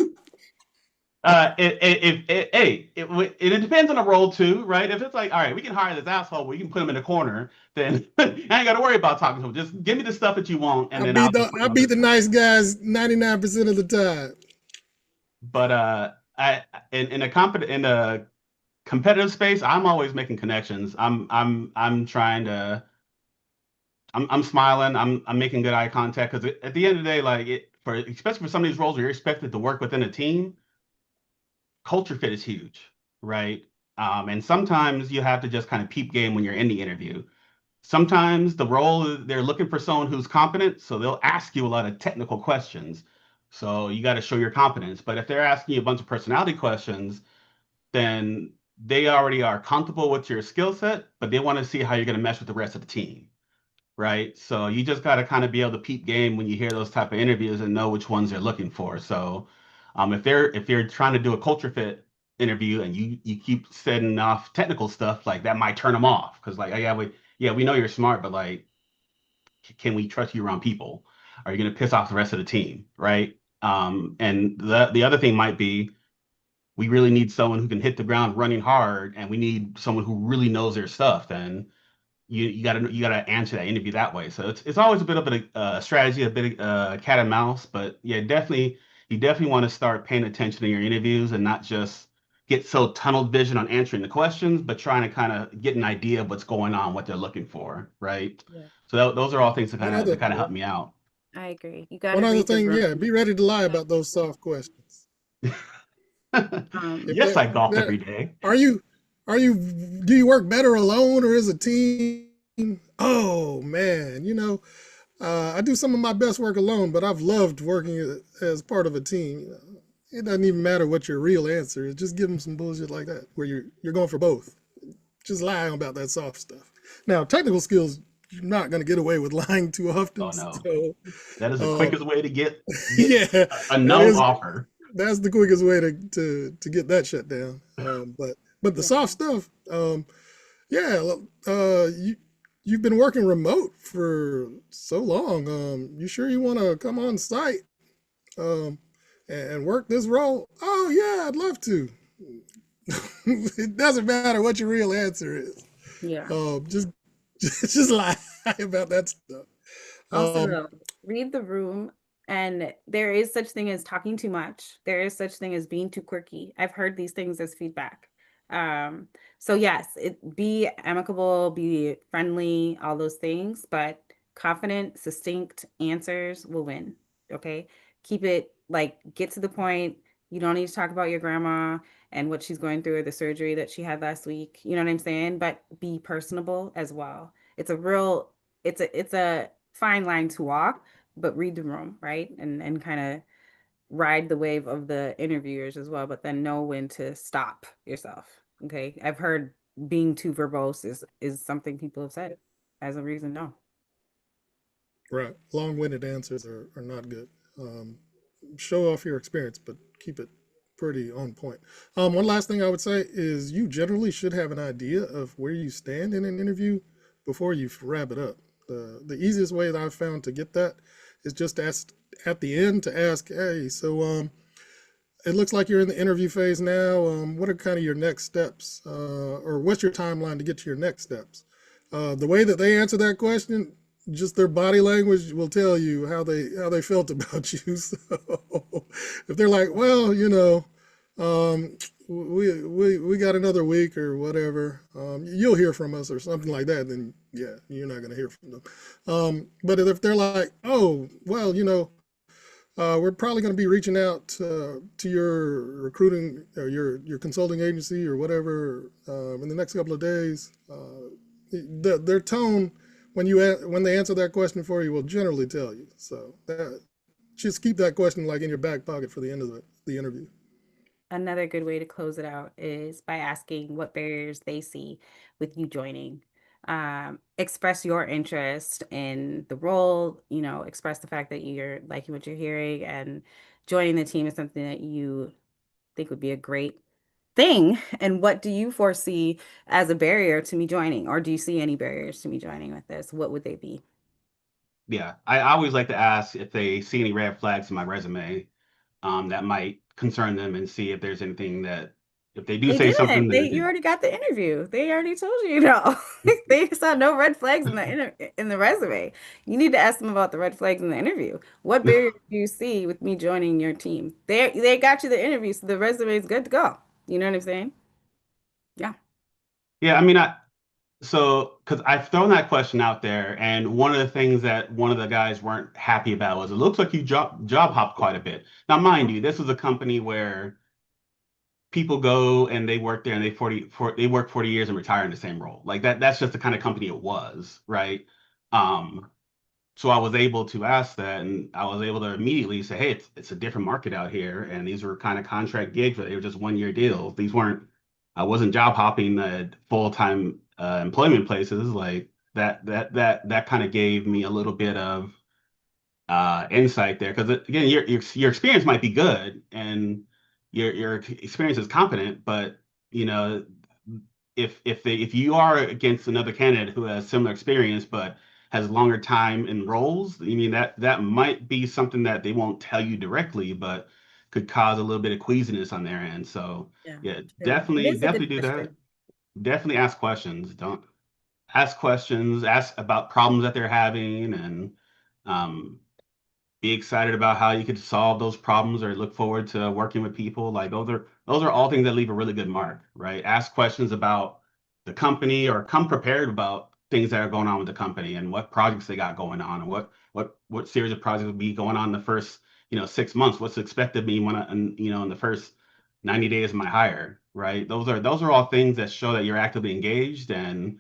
It depends on the role too, right? If it's like, all right, we can hire this asshole, we can put him in the corner, then I ain't got to worry about talking to him. Just give me the stuff that you want, and then I'll just put I him on the beat the nice guys 99% of the time. But I in a competitive space, I'm always making connections. I'm trying to I'm smiling. I'm making good eye contact because at the end of the day, like for especially for some of these roles where you're expected to work within a team, culture fit is huge, right? And sometimes you have to just kind of peep game when you're in the interview. Sometimes the role they're looking for someone who's competent, so they'll ask you a lot of technical questions. So you got to show your competence. But if they're asking you a bunch of personality questions, then they already are comfortable with your skill set, but they want to see how you're going to mesh with the rest of the team, right? So you just got to kind of be able to peep game when you hear those type of interviews and know which ones they're looking for. So if you're trying to do a culture fit interview and you keep setting off technical stuff, like that might turn them off because like, yeah, we know you're smart, but like, can we trust you around people? Are you going to piss off the rest of the team, right? And the other thing might be we really need someone who can hit the ground running hard, and we need someone who really knows their stuff. Then you gotta answer that interview that way. So it's always a bit of a strategy, a bit of cat and mouse. But yeah, definitely you definitely want to start paying attention to your interviews and not just get so tunnel vision on answering the questions, but trying to kind of get an idea of what's going on, what they're looking for, right? Yeah. So those are all things that One kind of other that kind of help me out. I agree. You got one to other read the thing, room. yeah, be ready to lie about those soft questions. If Yes, I golf they're every day. are you do you work better alone or as a team? Oh man, I do some of my best work alone, but I've loved working as part of a team. It doesn't even matter what your real answer is. Just give them some bullshit like that, where you're going for both. Just lie about that soft stuff. Now, technical skills, you're not going to get away with lying too Oh often. no, So, that is the um, quickest way to get yeah, a that no is offer. that's the quickest way to get that shut down. But the Yeah. soft stuff, yeah, you've been working remote for so long. You sure you want to come on site um, and work this role? Oh yeah, I'd love to. It doesn't matter what your real answer is. Yeah. Just just lie about that stuff. Also, Um, though, read the room, and there is such thing as talking too much. There is such thing as being too quirky. I've heard these things as feedback. Um, so yes, be amicable, be friendly, all those things, but confident, succinct answers will win. Okay? Keep it like get to the point. You don't need to talk about your grandma and what she's going through or the surgery that she had last week. You know what I'm saying? But be personable as well. It's a real it's a fine line to walk, but read the room, right? And kind of ride the wave of the interviewers as well, but then know when to stop yourself. Okay. I've heard being too verbose is something people have said as a reason no. right. Long-winded answers are not good. Um, Show off your experience, but keep it pretty on point. One last thing I would say is you generally should have an idea of where you stand in an interview before you wrap it up. The easiest way that I've found to get that is just ask at the end to ask, hey, so it looks like you're in the interview phase now. What are kind of your next steps, or what's your timeline to get to your next steps? The way that they answer that question, just their body language will tell you how they felt about you. So if they're like, well, we got another week or whatever, you'll hear from us or something like that, then yeah, you're not gonna hear from them. But if they're like, oh, well, we're probably going to be reaching out to your recruiting or your consulting agency or whatever in the next couple of days. Their tone when they answer that question for you will generally tell you. So just keep that question like in your back pocket for the end of the interview. Another good way to close it out is by asking what barriers they see with you joining. Express your interest in the role, express the fact that you're liking what you're hearing and joining the team is something that you think would be a great thing. And what do you foresee as a barrier to me joining? Or do you see any barriers to me joining with this? What would they be? Yeah, I always like to ask if they see any red flags in my resume, that might concern them, and see if there's anything that, if they do They say something didn't. that You already got the interview. They already told you, no. They saw no red flags in the resume. You need to ask them about the red flags in the interview. What barriers do you see with me joining your team? They got you the interview, so the resume is good to go. You know what I'm saying? Yeah. yeah, I mean, because I've thrown that question out there, and one of the things that one of the guys weren't happy about was it looks like you job hopped quite a bit. Now, mind you, this was a company where people go and they work there and they work 40 years and retire in the same role. Like that's just the kind of company it was, right? Um, so I was able to ask that, and I was able to immediately say, hey, it's a different market out here, and these were kind of contract gigs, but they were just 1 year deals. These weren't, I wasn't job hopping at full-time employment places. Like that kind of gave me a little bit of insight there, because again, your experience might be good and your experience is competent, but you know if you are against another candidate who has similar experience but has longer time in roles, I mean that might be something that they won't tell you directly, but could cause a little bit of queasiness on their end. So Yeah, yeah, true. It is a definitely good do that. question. Definitely ask questions. Don't ask questions. Ask about problems that they're having, and um, be excited about how you could solve those problems or look forward to working with people. Like those are all things that leave a really good mark, right? Ask questions about the company, or come prepared about things that are going on with the company and what projects they got going on, and what series of projects will be going on in the first 6 months. What's expected of me when in the first 90 days of my hire, right? Those are all things that show that you're actively engaged and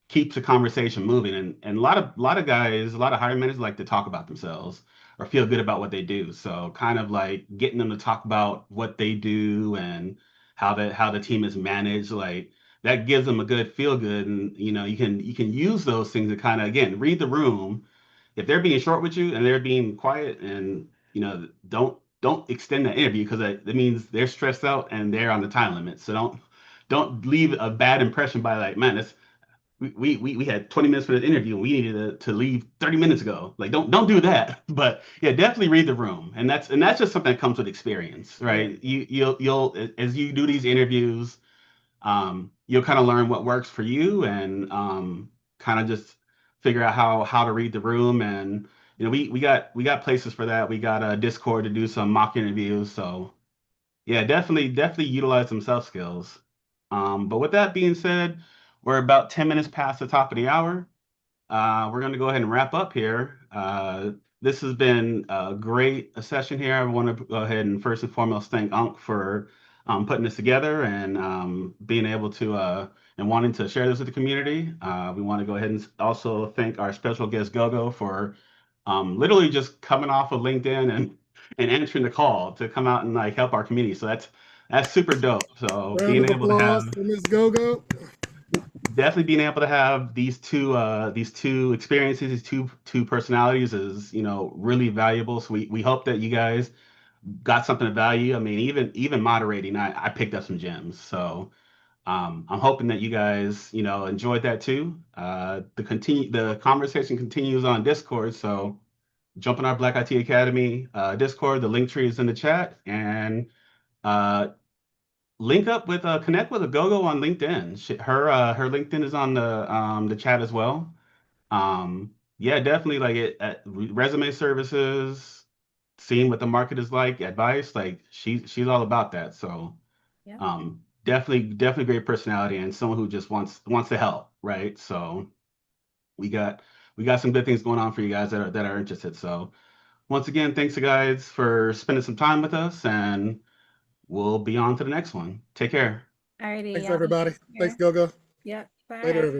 keeps the conversation moving. And a lot of guys, a lot of hiring managers like to talk about themselves or feel good about what they do. So kind of like getting them to talk about what they do and how the team is managed, like that gives them a good feel good. And you can use those things to kind of again read the room. If they're being short with you and they're being quiet, and don't extend the interview, because that means they're stressed out and they're on the time limit. So don't leave a bad impression by like, man, we had 20 minutes for this interview and we needed to leave 30 minutes ago. Like don't do that. But yeah, definitely read the room. And that's just something that comes with experience, Yeah. right? You'll as you do these interviews, you'll kind of learn what works for you and kind of just figure out how to read the room. And we got places for that. We got a Discord to do some mock interviews. So yeah, definitely utilize some self skills. But with that being said, we're about 10 minutes past the top of the hour. We're going to go ahead and wrap up here. This has been a great session here. I want to go ahead and first and foremost thank Unc for putting this together and being able to and wanting to share this with the community. We want to go ahead and also thank our special guest Gogo for literally just coming off of LinkedIn and answering the call to come out and like help our community. So that's super dope. So Round being of able to applause have for Miss Gogo. definitely being able to have these two experiences, these two personalities is really valuable. So we hope that you guys got something of value. I mean, even moderating, I picked up some gems. So I'm hoping that you guys enjoyed that too. The conversation continues on Discord. So jump on our Black IT Academy Discord. The link tree is in the chat, and uh, link up with connect with a GoGo on LinkedIn. Her LinkedIn is on the chat as well. Yeah, definitely like it at resume services, seeing what the market is like, advice, like she's all about that. So Yeah. definitely great personality and someone who just wants to help, right? So we got we got some good things going on for you guys that are interested. So once again, thanks you guys for spending some time with us, and we'll be on to the next one. Take care. Alrighty, Thanks, y'all. everybody. Take Thanks, care. Gogo. Yep. Later, Bye. everybody.